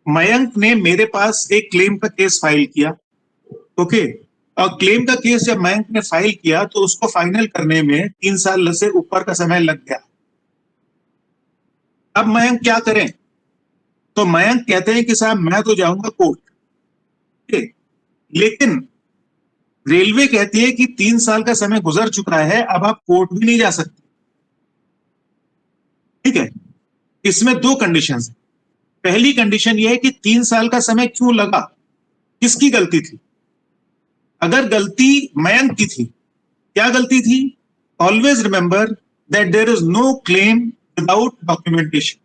मयंक ने मेरे पास एक क्लेम का केस फाइल किया, ओके, और क्लेम का केस जब मयंक ने फाइल किया तो उसको फाइनल करने में 3 साल से ऊपर का समय लग गया। अब मयंक क्या करें? तो मयंक कहते हैं कि साहब मैं तो जाऊंगा कोर्ट, लेकिन रेलवे कहती है कि 3 साल का समय गुजर चुका है, अब आप कोर्ट भी नहीं जा सकते। ठीक है, इसमें 2 कंडीशंस हैं। पहली कंडीशन यह है कि 3 साल का समय क्यों लगा, किसकी गलती थी? अगर गलती मयंक की थी, क्या गलती थी? Always remember that there is no claim without documentation.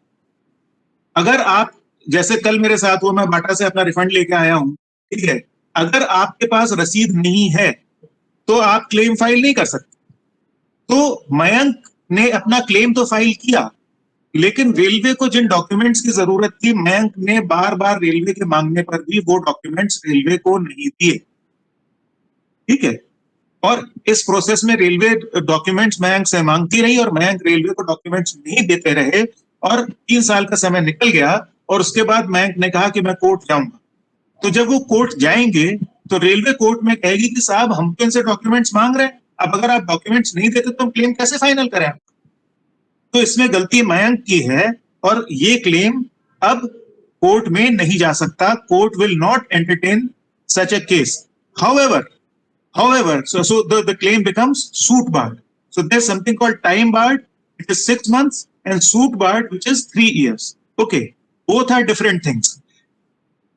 अगर आप, जैसे कल मेरे साथ हुआ, मैं बाटा से अपना रिफंड लेके आया हूं, ठीक है, अगर आपके पास रसीद नहीं है तो आप क्लेम फाइल नहीं कर सकते। तो मयंक ने अपना क्लेम तो फाइल किया, लेकिन रेलवे को जिन डॉक्यूमेंट्स की जरूरत थी, मयंक ने बार बार रेलवे के मांगने पर भी वो डॉक्यूमेंट्स रेलवे को नहीं दिए। ठीक है, और इस प्रोसेस में रेलवे डॉक्यूमेंट्स मयंक से मांगती रही और मयंक रेलवे को डॉक्यूमेंट्स नहीं देते रहे, और 3 साल का समय निकल गया, और उसके बाद मयंक ने कहा कि मैं कोर्ट जाऊंगा। तो जब वो कोर्ट जाएंगे तो रेलवे कोर्ट में कहेगी कि साहब हम तो इनसे डॉक्यूमेंट्स मांग रहे हैं, अब अगर आप डॉक्यूमेंट्स नहीं देते तो हम क्लेम कैसे फाइनल करें? तो इसमें गलती मयंक की है, और ये क्लेम अब कोर्ट में नहीं जा सकता। Court will not entertain such a case. However, so the claim becomes suit barred. So there's something called time barred, which is 6 months, and suit barred, which is 3 years. Okay, both are different things.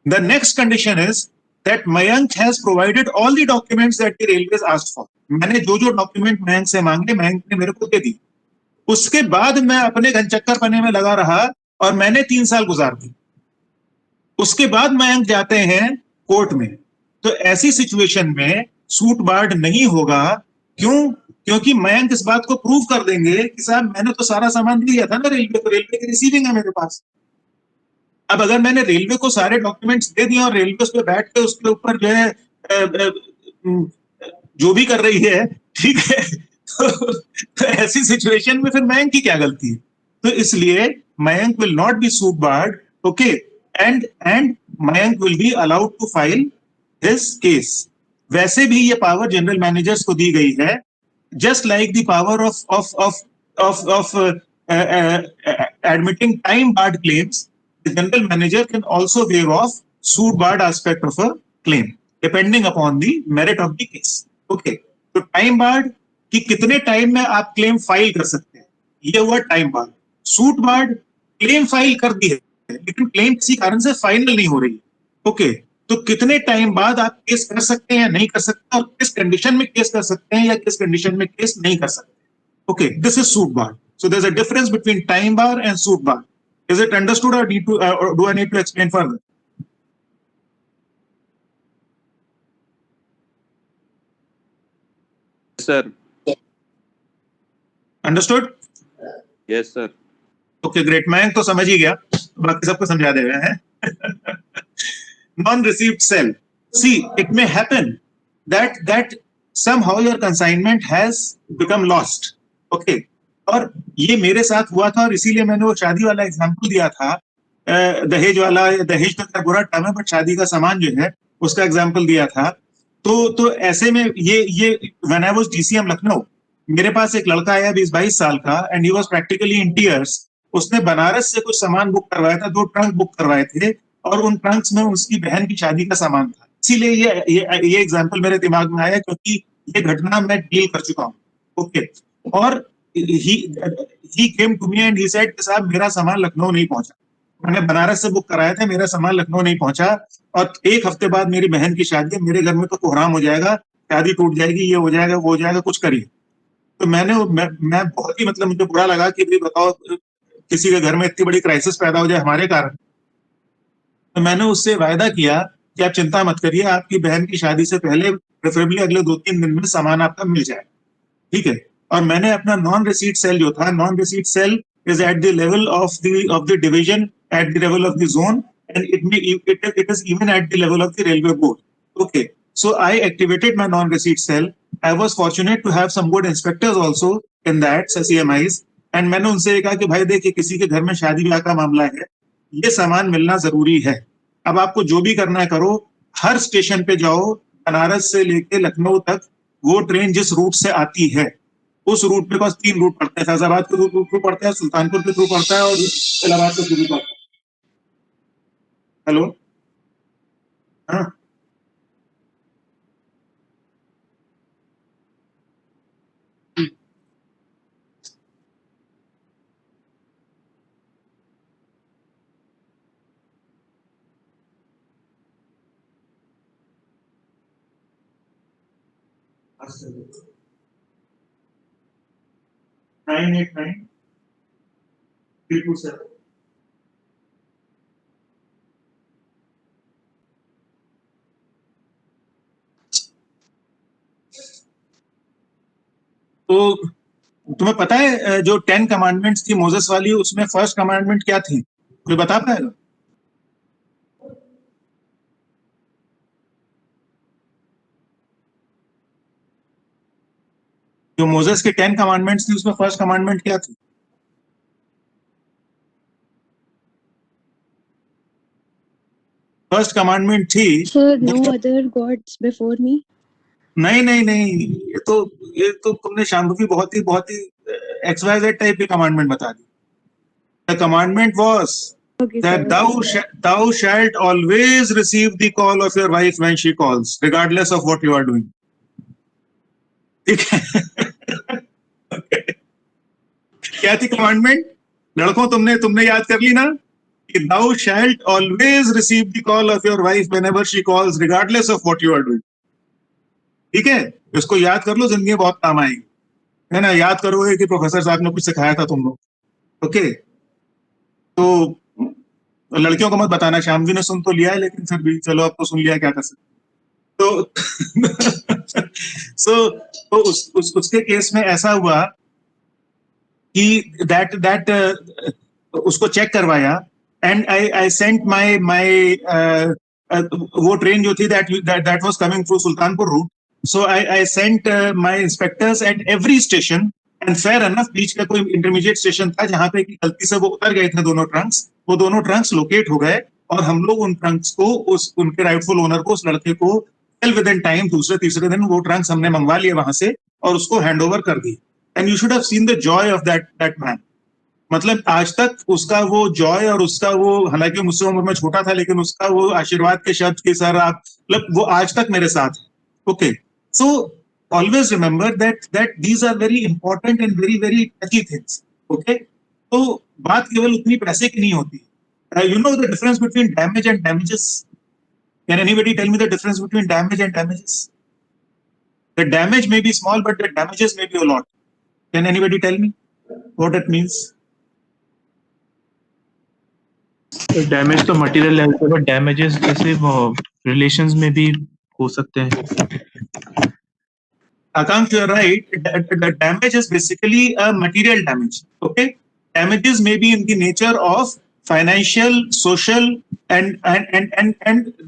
The next condition is that Mayank has provided all the documents that the railways asked for. मैंने जो document Mayank से मांगे, मयंक ने मेरे को दे दी। उसके बाद मैं अपने घनचक्कर पने में लगा रहा और मैंने 3 साल गुजार दी। उसके बाद मयंक जाते हैं कोर्ट में, तो ऐसी सिचुएशन में सूट बार्ड नहीं होगा। क्यों? क्योंकि मयंक इस बात को प्रूव कर देंगे कि साहब मैंने तो सारा सामान दिया था ना रेलवे को, रेलवे की रिसीविंग है मेरे पास। अब अगर मैंने रेलवे को सारे डॉक्यूमेंट्स दे दिए और रेलवे उस पर बैठ के उसके ऊपर जो है जो भी कर रही है, ठीक है, तो ऐसी सिचुएशन में फिर मयंक की क्या गलती है? तो इसलिए Mayank will not be suit barred, okay, and Mayank will be allowed to file his case. वैसे भी ये पावर जनरल मैनेजर्स को दी गई है, just like the power of admitting time barred claims. The general manager can also waive off suit barred aspect of a claim depending upon the merit of the case. Okay, तो time barred कि कितने time में आप claim file कर सकते हैं, ये हुआ time barred. Suit barred claim file कर दी है लेकिन क्लेम किसी कारण से फाइनल नहीं हो रही है, ओके, तो कितने टाइम बाद आप केस कर सकते हैं या नहीं कर सकते, और किस कंडीशन में केस कर सकते हैं या किस कंडीशन में केस नहीं कर सकते। Okay, this is suit bar. So there is a difference between time bar and suit bar. Is it understood और do I need to explain further? Sir, understood? Yes sir. Okay, great. मैं तो समझ ही गया, बाकी सबको समझा दे रहे हैं। Non-received sell. See, it may happen that somehow your consignment has become lost. Okay. और ये मेरे साथ हुआ था, और इसीलिए मैंने वो शादी वाला एग्जांपल दिया था, दहेज वाला। दहेज तो बुरा टर्म है, बट शादी का सामान जो है उसका एग्जांपल दिया था। तो ऐसे में ये when I was DCM Lucknow, मेरे पास एक लड़का आया 20-22 साल का, and he was practically in tears. उसने बनारस से कुछ सामान बुक करवाया था, 2 ट्रंक बुक करवाए थे, और उन ट्रंक्स में उसकी बहन की शादी का सामान था। इसीलिए ये एग्जांपल मेरे दिमाग में आया, क्योंकि ये घटना मैं डील कर चुका हूँ। ओके, और he came to me and he said कि साहब मेरा सामान लखनऊ नहीं पहुंचा, मैंने बनारस से बुक कराया था, मेरा सामान लखनऊ नहीं पहुंचा, और 1 हफ्ते बाद मेरी बहन की शादी है, मेरे घर में तो कोहराम हो जाएगा, शादी टूट जाएगी, ये हो जाएगा, वो हो जाएगा, कुछ करिए। तो मैं बहुत ही मतलब मुझे बुरा लगा कि भाई बताओ किसी के घर में इतनी बड़ी क्राइसिस पैदा हो जाए हमारे कारण। तो मैंने उससे वायदा किया कि आप चिंता मत करिए, आपकी बहन की शादी से पहले प्रेफरेबली अगले 2-3 दिन में सामान आपका मिल जाए, ठीक है। और मैंने अपना नॉन रिसीट सेल जो था, non receipt cell is at the level of the division, at the level of the zone, and it is even at the level of the railway board. Okay, so I activated my non-receipt cell. I was fortunate to have some good inspectors also in that CMIs, and मैंने उनसे कहा कि भाई देखिए किसी के घर में शादी ब्याह का मामला है, ये सामान मिलना जरूरी है। अब आपको जो भी करना है करो, हर स्टेशन पे जाओ, बनारस से लेके लखनऊ तक वो ट्रेन जिस रूट से आती है उस रूट पे बस 3 रूट पड़ते हैं, फैजाबाद के थ्रू पड़ता है, सुल्तानपुर के थ्रू पड़ता है और इलाहाबाद के थ्रू पड़ता है। हेलो, हाँ, अच्छा 989-327। तो तुम्हें पता है जो 10 कमांडमेंट्स थी मोसेस वाली, उसमें फर्स्ट कमांडमेंट क्या थी, कोई बता पाएगा? जो मोसेस के 10 कमांडमेंट्स थी उसमें फर्स्ट कमांडमेंट क्या थी? फर्स्ट कमांडमेंट थी Sir, no other gods before me. नहीं नहीं नहीं, ये तो तुमने शांभवी बहुत ही XYZ टाइप की कमांडमेंट बता दी। The commandment was Okay, that sir. thou shalt always receive the call of your wife when she calls, regardless of what you are doing. ठीक है? Okay. क्या थी कमांडमेंट? लड़कों तुमने याद कर ली ना कि thou shalt always receive the call of your wife whenever she calls, regardless of what you are doing. ठीक है, इसको याद कर लो, जिंदगी में बहुत काम आएगी, है ना। याद करोगे कि प्रोफेसर साहब ने कुछ सिखाया था तुम लोग। ओके, तो लड़कियों को मत बताना, शामवी ने सुन तो लिया है लेकिन फिर भी चलो, अब तो सुन लिया, क्या कर सकते। तो तो उसके केस में ऐसा हुआ कि दैट उसको चेक करवाया, एंड आई सेंट माय वो ट्रेन जो थी that was coming through Sultanpur route, so I sent my inspectors at every station, and fair enough बीच का कोई इंटरमीडिएट स्टेशन था जहां पे गलती से वो उतर गए थे दोनों ट्रंक्स, वो दोनों ट्रंक्स लोकेट हो गए, और हम लोग उन ट्रंक्स को उनके राइटफुल ओनर को, उस लड़के को विद इन टाइम दूसरे तीसरे दिन वो ट्रंक्स हमने मंगवा लिए वहां से और उसको हैंड ओवर कर दी। And you should have seen the joy of that man. मतलब आज तक उसका वो जॉय और उसका वो, हालांकि मुझसे उम्र में छोटा था, लेकिन उसका वो आशीर्वाद के शब्द के सर आप, मतलब वो आज तक मेरे साथ है। Okay, so always remember that these are very important and very very touchy things. Okay, तो बात केवल उतनी पैसे की नहीं होती। You know the difference between damage and damages? Can anybody tell me the difference between damage and damages? The damage may be small, but the damages may be a lot. Can anybody tell me what it means? Damage तो material level पे, but damages जैसे relations में भी हो सकते हैं। Akanksha, you're right. The damage is basically a material damage. Okay, damages may be in the nature of financial, social, and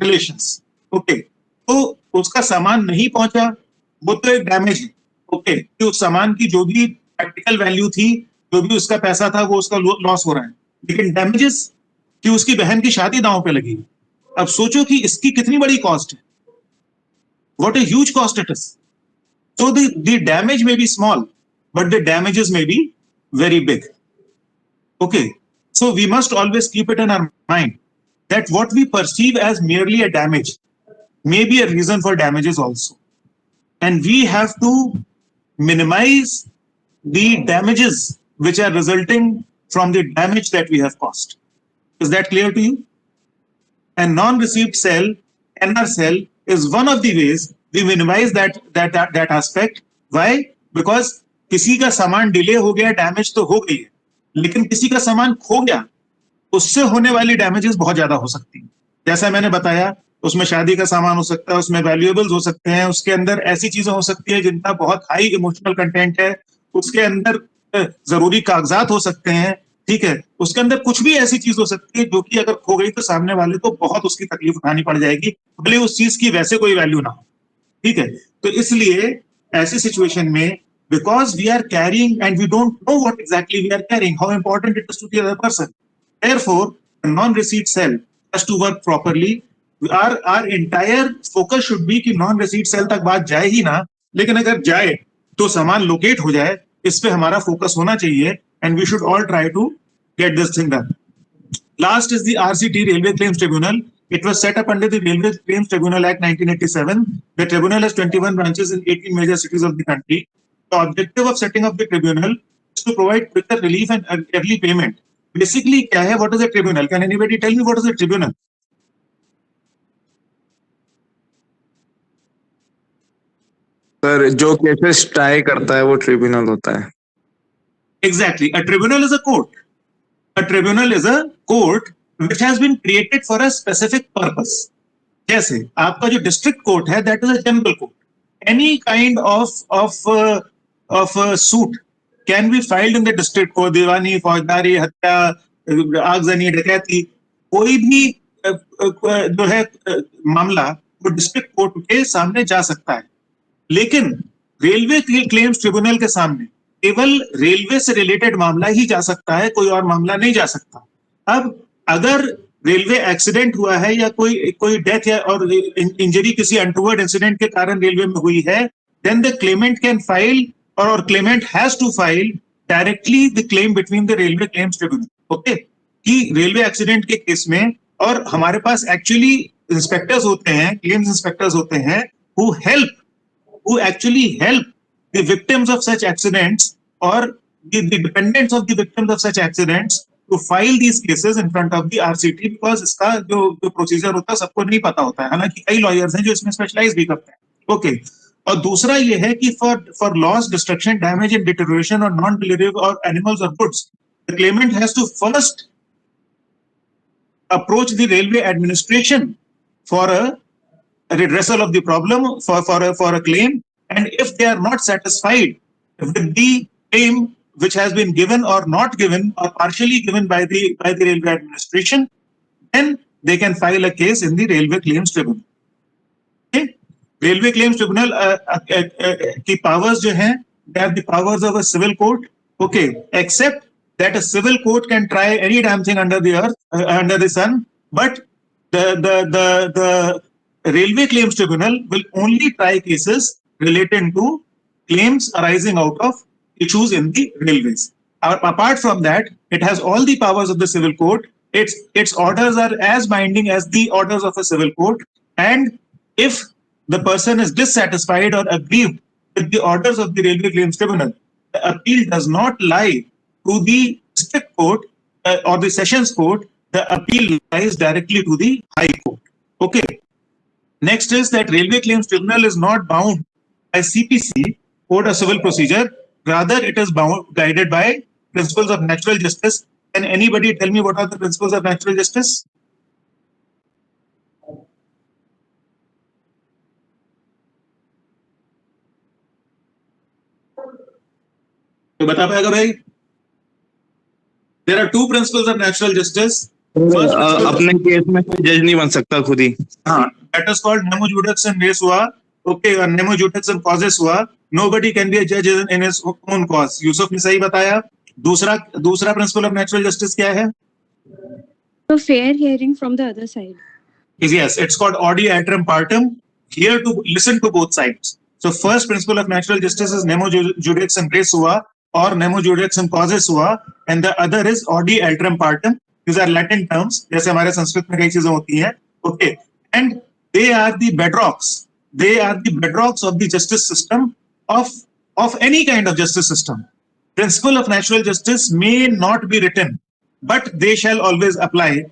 relations. Okay, तो उसका सामान नहीं पहुंचा, वो तो एक डैमेज है। ओके, कि उस सामान की जो भी प्रैक्टिकल वैल्यू थी, जो भी उसका पैसा था, वो उसका लॉस हो रहा है। लेकिन डैमेजेस कि उसकी बहन की शादी दांव पे लगी, अब सोचो कि इसकी कितनी बड़ी कॉस्ट है, what a huge cost it is. So the damage may be small, but the damages may be very big. Okay, so we must always keep it in our mind that what we perceive as merely a damage may be a reason for damages also. And we have to minimize the damages which are resulting from the damage that we have caused. Is that clear to you? And non-received cell, NR cell, is one of the ways we minimize that aspect. Why? Because किसी का सामान delay हो गया, damage तो हो गई है, लेकिन किसी का सामान खो गया, उससे होने वाली डैमेजेस बहुत ज्यादा हो सकती है। जैसा मैंने बताया, उसमें शादी का सामान हो सकता है, उसमें वैल्यूएबल्स हो सकते हैं, उसके अंदर ऐसी चीजें हो सकती है जिनका बहुत हाई इमोशनल कंटेंट है, उसके अंदर जरूरी कागजात हो सकते हैं, ठीक है, उसके अंदर कुछ भी ऐसी चीज हो सकती है जो कि अगर खो गई तो सामने वाले को बहुत उसकी तकलीफ उठानी पड़ जाएगी, भले उस चीज की वैसे कोई वैल्यू ना हो, ठीक है। तो इसलिए ऐसी सिचुएशन में, because we are carrying and we don't know what exactly we are carrying, how important it is to the other person, therefore the non-receipt cell has to work properly. Our entire focus should be कि non-receipt cell तक बात जाए ही ना, लेकिन अगर जाए तो सामान लोकेट हो जाए, इस पे हमारा फोकस होना चाहिए, and we should all try to get this thing done. Last is the RCT, Railway Claims Tribunal. It was set up under the Railway Claims Tribunal Act 1987. The tribunal has 21 branches in 18 major cities of the country. The objective of setting up the tribunal is to provide quicker relief and early payment. Basically, क्या है? What is a tribunal? Can anybody tell me what is a tribunal? Sir जो cases try करता है वो tribunal होता है। Exactly. A tribunal is a court. A tribunal is a court which has been created for a specific purpose. जैसे आपका जो district court है, that is a general court. Any kind of suit can be filed in the district court. दीवानी, फौजदारी, हत्या, आगजनी, डकैती, कोई भी जो है मामला वो डिस्ट्रिक्ट कोर्ट के सामने जा सकता है। लेकिन रेलवे क्लेम्स ट्रिब्यूनल के सामने केवल रेलवे से रिलेटेड मामला ही जा सकता है, कोई और मामला नहीं जा सकता। अब अगर रेलवे एक्सीडेंट हुआ है या कोई डेथ या और इंजरी किसी अनटूवर्ड इंसिडेंट के कारण रेलवे में हुई है, then the claimant can file और claimant has to file directly the claim between the railway claims tribunal. Okay, कि रेलवे एक्सीडेंट के केस में, और हमारे पास एक्चुअली इंस्पेक्टर्स होते हैं, क्लेम्स इंस्पेक्टर्स होते हैं who actually help the victims of such accidents or the dependents of the victims of such accidents to file these cases in front of the RCT, because इसका जो procedure होता है सबको नहीं पता होता है, हालांकि कई लॉयर्स हैं जो इसमें स्पेशलाइज भी करते हैं। ओके, और दूसरा ये है कि for loss, destruction, damage and deterioration और नॉन डिलीवरी और एनिमल्स और goods, the claimant has to first approach the railway administration for a redressal of the problem, for a claim, and if they are not satisfied with the claim which has been given or not given or partially given by the railway administration, then they can file a case in the railway claims tribunal. Okay? Railway claims tribunal की powers जो हैं, they are the powers of a civil court. Okay, except that a civil court can try any damn thing under the earth, under the sun, but the Railway Claims Tribunal will only try cases related to claims arising out of issues in the railways. Apart from that, it has all the powers of the civil court. Its orders are as binding as the orders of a civil court. And if the person is dissatisfied or aggrieved with the orders of the Railway Claims Tribunal, the appeal does not lie to the district court or the sessions court. The appeal lies directly to the High Court. Okay. Next is that Railway Claims Tribunal is not bound by CPC, Code of Civil Procedure. Rather, it is guided by principles of natural justice. Can anybody tell me what are the principles of natural justice? तो बता पाएगा भाई? There are two principles of natural justice. अपने case में कोई जज नहीं बन सकता खुद ही। हाँ, that is called nemo judex in res हुआ, okay, और nemo judex in causes हुआ. Nobody can be a judge in his own cause. Yusuf ने सही बताया। दूसरा principle of natural justice क्या है? A fair hearing from the other side. Yes, it's called audi aeternam partem. Here to listen to both sides. So first principle of natural justice is nemo judex in res हुआ और nemo judex in causes हुआ, and the other is audi aeternam partem. These are Latin terms, जैसे हमारे संस्कृत में कई चीजें होती हैं, okay, and they are the bedrocks. They are the bedrocks of the justice system of any kind of justice system. Principle of natural justice may not be written, but they shall always apply.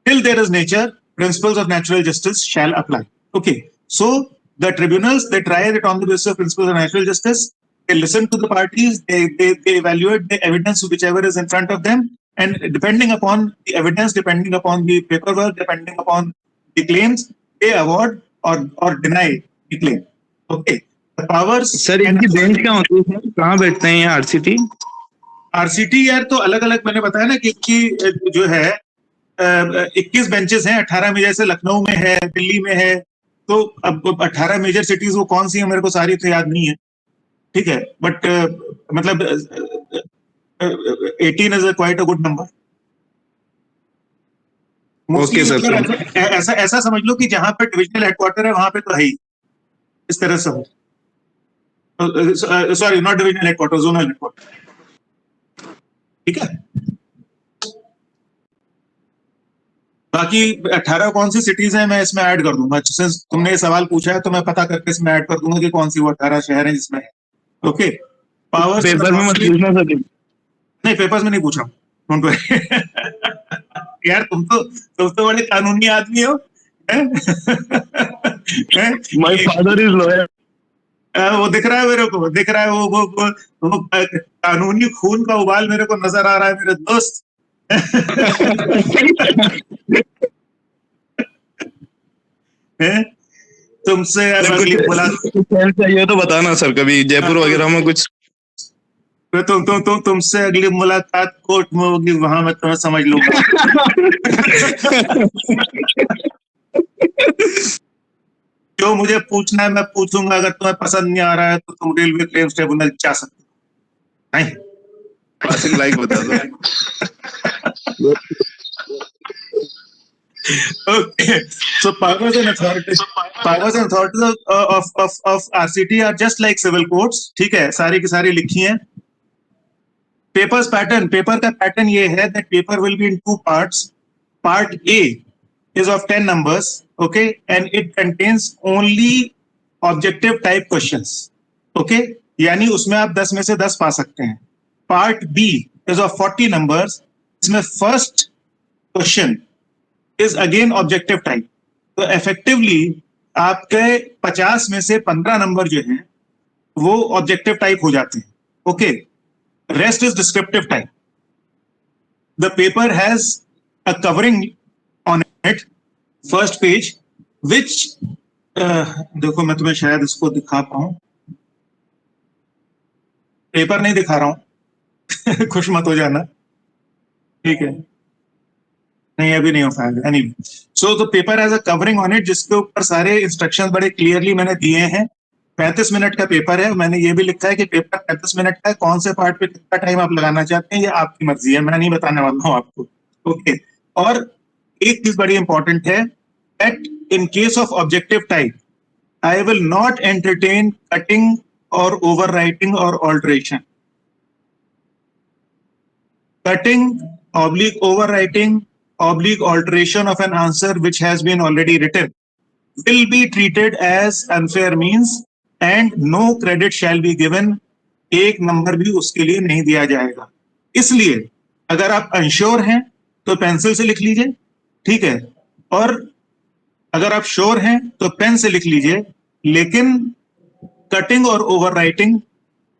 Till there is nature, principles of natural justice shall apply. Okay, so the tribunals, they try it on the basis of principles of natural justice. they listen to the parties, they evaluate the evidence whichever is in front of them, and depending upon the evidence, depending upon the paperwork, depending upon the claims, they award or deny the claim. Okay. The powers. Sir इनकी bench क्या होती है, कहाँ बैठते हैं ये RCT? RCT यार तो अलग अलग मैंने बताया ना कि जो है 21 बेंचेस हैं, 18 में जैसे लखनऊ में है, दिल्ली में है, तो अब 18 मेजर सिटीज वो कौन सी है मेरे को सारी तो याद नहीं है, ठीक है, बट मतलब 18 is quite a good number. Okay, sir. ऐसा समझ लो कि जहां पे डिविजनल हेडक्वार्टर है वहां पे तो है ही, इस तरह से हो। Sorry, not divisional headquarter, zonal headquarter, ठीक है। बाकी 18 कौन सी सिटीज हैं मैं इसमें ऐड कर दूंगा, सिंस तुमने ये सवाल पूछा है तो मैं पता करके इसमें ऐड कर दूंगा कि कौन सी वो 18 शहर हैं जिसमें। ओके, पावर्स पेपर में मत पूछना सर। नहीं, पेपर्स में नहीं पूछ रहा हूँ। यार तुम तो बड़े कानूनी आदमी हो। My father is lawyer. वो दिख रहा है मेरे को, दिख रहा है वो कानूनी खून का उबाल मेरे को नजर आ रहा है मेरे दोस्त। तुमसे अगर ये बोला चाहिए तो बताना सर, कभी जयपुर वगैरह में कुछ। तुमसे अगली मुलाकात कोर्ट में होगी, वहां मैं तुम्हें समझ लूंगा। जो मुझे पूछना है मैं पूछूंगा, अगर तुम्हें पसंद नहीं आ रहा है तो तुम रेलवे क्लेम्स ट्रिब्यूनल जा सकते हो। नहीं, पासिंग लाइक बता दो। Okay, so powers and authorities of RCT are just like civil courts, ठीक है, सारी की सारी लिखी हैं। पेपर्स पैटर्न, पेपर का पैटर्न ये है that paper will be in two parts. Part A is of 10 numbers, okay, and it contains only objective type questions, okay, यानी उसमें आप 10 में से 10 पा सकते हैं। Part B is of 40 numbers, इसमें first question is again objective type, तो effectively आपके 50 में से 15 नंबर जो हैं वो ऑब्जेक्टिव टाइप हो जाते हैं, okay, rest is descriptive type. The paper has a covering on it, first page, which देखो मैं तुम्हें शायद इसको दिखा पाऊं, पेपर नहीं दिखा रहा हूं। खुश मत हो जाना, ठीक है, नहीं अभी नहीं हो पाएगा। Anyway, so the paper has a covering on it, जिसके ऊपर सारे इंस्ट्रक्शंस बड़े क्लियरली मैंने दिए हैं। 35 मिनट का पेपर है, मैंने ये भी लिखा है कि पेपर 35 मिनट का है, कौन से पार्ट पे कितना टाइम आप लगाना चाहते हैं ये आपकी मर्जी है, मैं नहीं बताने वाला हूँ आपको, ओके। और एक चीज बड़ी इंपॉर्टेंट है, that in case of objective type I will not entertain cutting और ओवरराइटिंग और alteration. Cutting, oblique overwriting, oblique alteration of an answer which has been already written will be treated as unfair means and no credit shall be given. एक number भी उसके लिए नहीं दिया जाएगा। इसलिए अगर आप अनश्योर हैं तो पेंसिल से लिख लीजिए, ठीक है, और अगर आप श्योर हैं तो पेन से लिख लीजिए, लेकिन कटिंग और ओवरराइटिंग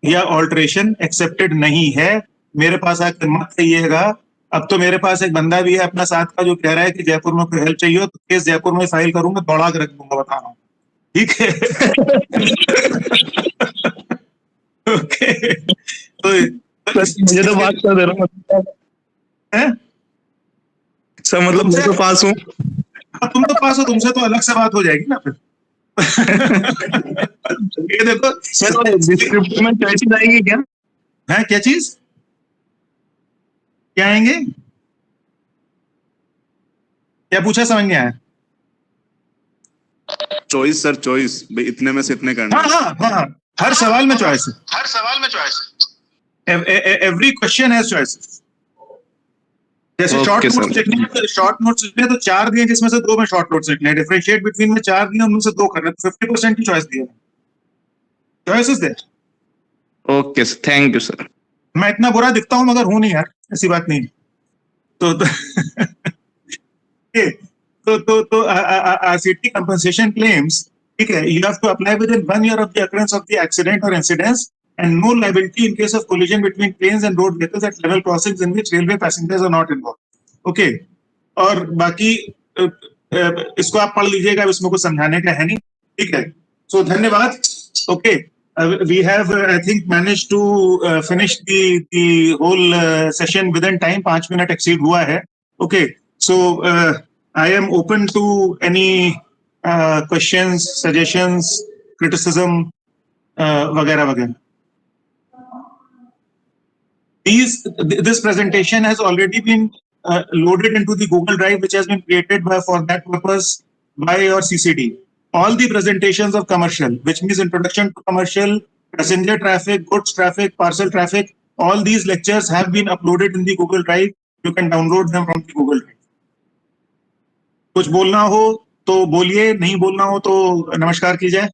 या ऑल्टरेशन एक्सेप्टेड नहीं है। मेरे पास आकर मत कहिएगा, अब तो मेरे पास एक बंदा भी है अपना साथ का जो कह रहा है कि जयपुर में कोई हेल्प चाहिए हो तो केस जयपुर में फाइल करूंगा, दौड़ा के रख दूंगा, बता रहा हूँ, ठीक है। ओके, तो मुझे तो बात कर दे रहा हूँ सर, मतलब मैं तो पास हूँ। तुम तो पास हो, तुमसे तो अलग से बात हो जाएगी ना फिर। ये देखो डिस्क्रिप्ट में क्या चीज आएगी क्या? है, क्या चीज क्या आएंगे, क्या पूछा, समझ नहीं आया? चॉइस सर, चॉइस भाई, इतने में से इतने करना। हाँ, हर सवाल में चॉइस है, हर सवाल में चॉइस है, एवरी क्वेश्चन हैज चॉइसेस। जैसे शॉर्ट नोट्स लिखने हैं, शॉर्ट नोट्स लिखने तो 4 दिए जिसमें से 2 में शॉर्ट नोट्स लिखने हैं, डिफरेंशिएट बिटवीन में 4 दिए उनमें से 2 करना, तो 50% की चॉइस दिया है, choice is there. Okay sir, thank you sir. मैं इतना बुरा दिखता हूं मगर हूं नहीं यार, ऐसी बात नहीं। तो आरसीटी कंपनसेशन क्लेम्स, ठीक है, you have to apply within 1 year of the occurrence of the accident और incidence and no liability in case of collision between trains and road vehicles at level crossings in which railway passengers are not involved. Okay. और बाकी इसको आप पढ़ लीजिएगा, इसमें कुछ समझाने का है नहीं, ठीक है. So धन्यवाद. Okay. We have, I think, managed to finish the whole session within time. 5 minute exceed हुआ है. Okay, so I am open to any questions, suggestions, criticism, वगैरह वगैरह. This presentation has already been loaded into the Google Drive, which has been created for that purpose by your CCD. All the presentations of commercial, which means introduction to commercial, passenger traffic, goods traffic, parcel traffic, all these lectures have been uploaded in the Google Drive. You can download them from the Google Drive. कुछ बोलना हो तो बोलिए, नहीं बोलना हो तो नमस्कार कीजिए.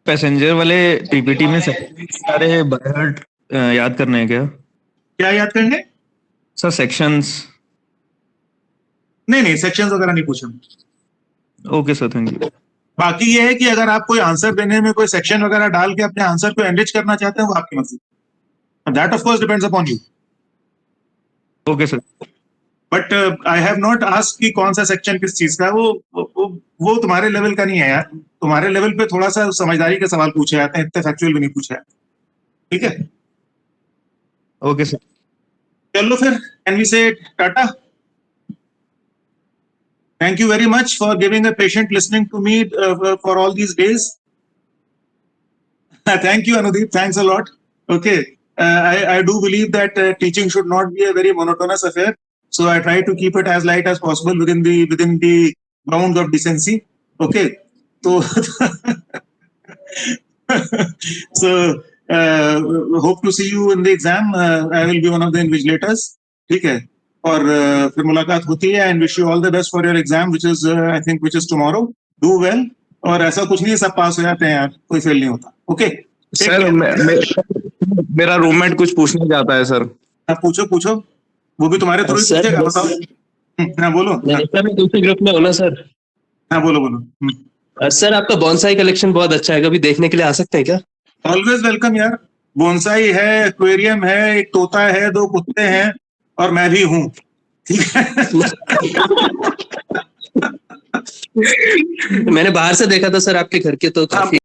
पैसेंजर वाले पीपीटी में सारे बायहर्ट याद करने हैं क्या? क्या याद करेंगे? Sir sections. नहीं, सेक्शंस वगैरह नहीं पूछे. Okay sir, thank you. बाकी ये है कि अगर आप कोई आंसर देने में कोई सेक्शन वगैरह डाल के अपने आंसर को एनरिच करना चाहते हैं, वो आपकी मर्जी. That of course depends upon you. Okay sir. But I have not asked कि कौन सा सेक्शन किस चीज का. वो तुम्हारे लेवल का नहीं है यार. तुम्हारे लेवल पे थोड़ा सा समझदारी के सवाल पूछे जाते हैं, इतने फैक्चुअल भी नहीं पूछे जाते. ठीक है. Okay sir. चलो फिर, कैन वी से Tata? Thank you very much for giving a patient listening to me for all these days. Thank you, Anudeep. Thanks a lot. Okay. I do believe that teaching should not be a very monotonous affair. So I try to keep it as light as possible within the bounds of decency. Okay. So hope to see you in the exam. I will be one of the invigilators. ठीक है. और फिर मुलाकात होती है. And wish you all the best for your exam which is I think which is tomorrow. Do well. और ऐसा कुछ नहीं, सब पास हो जाते हैं यार, कोई फेल नहीं होता. ओके सर, मेरा रूममेट कुछ पूछना चाहता है सर. आप पूछो. वो भी तुम्हारे थ्रू ही पूछेगा. बताओ. हाँ बोलो. मैं दूसरे ग्रुप में हूँ ना सर. हाँ बोलो. सर आपका बॉन्साई कलेक्शन बहुत अच्छा है, कभी देखने के लिए आ सकते हैं क्या? ऑलवेज वेलकम यार. बोनसाई है, एक्वेरियम है, एक तोता है, 2 कुत्ते हैं और मैं भी हूँ. ठीक है. मैंने बाहर से देखा था सर आपके घर के, तो काफी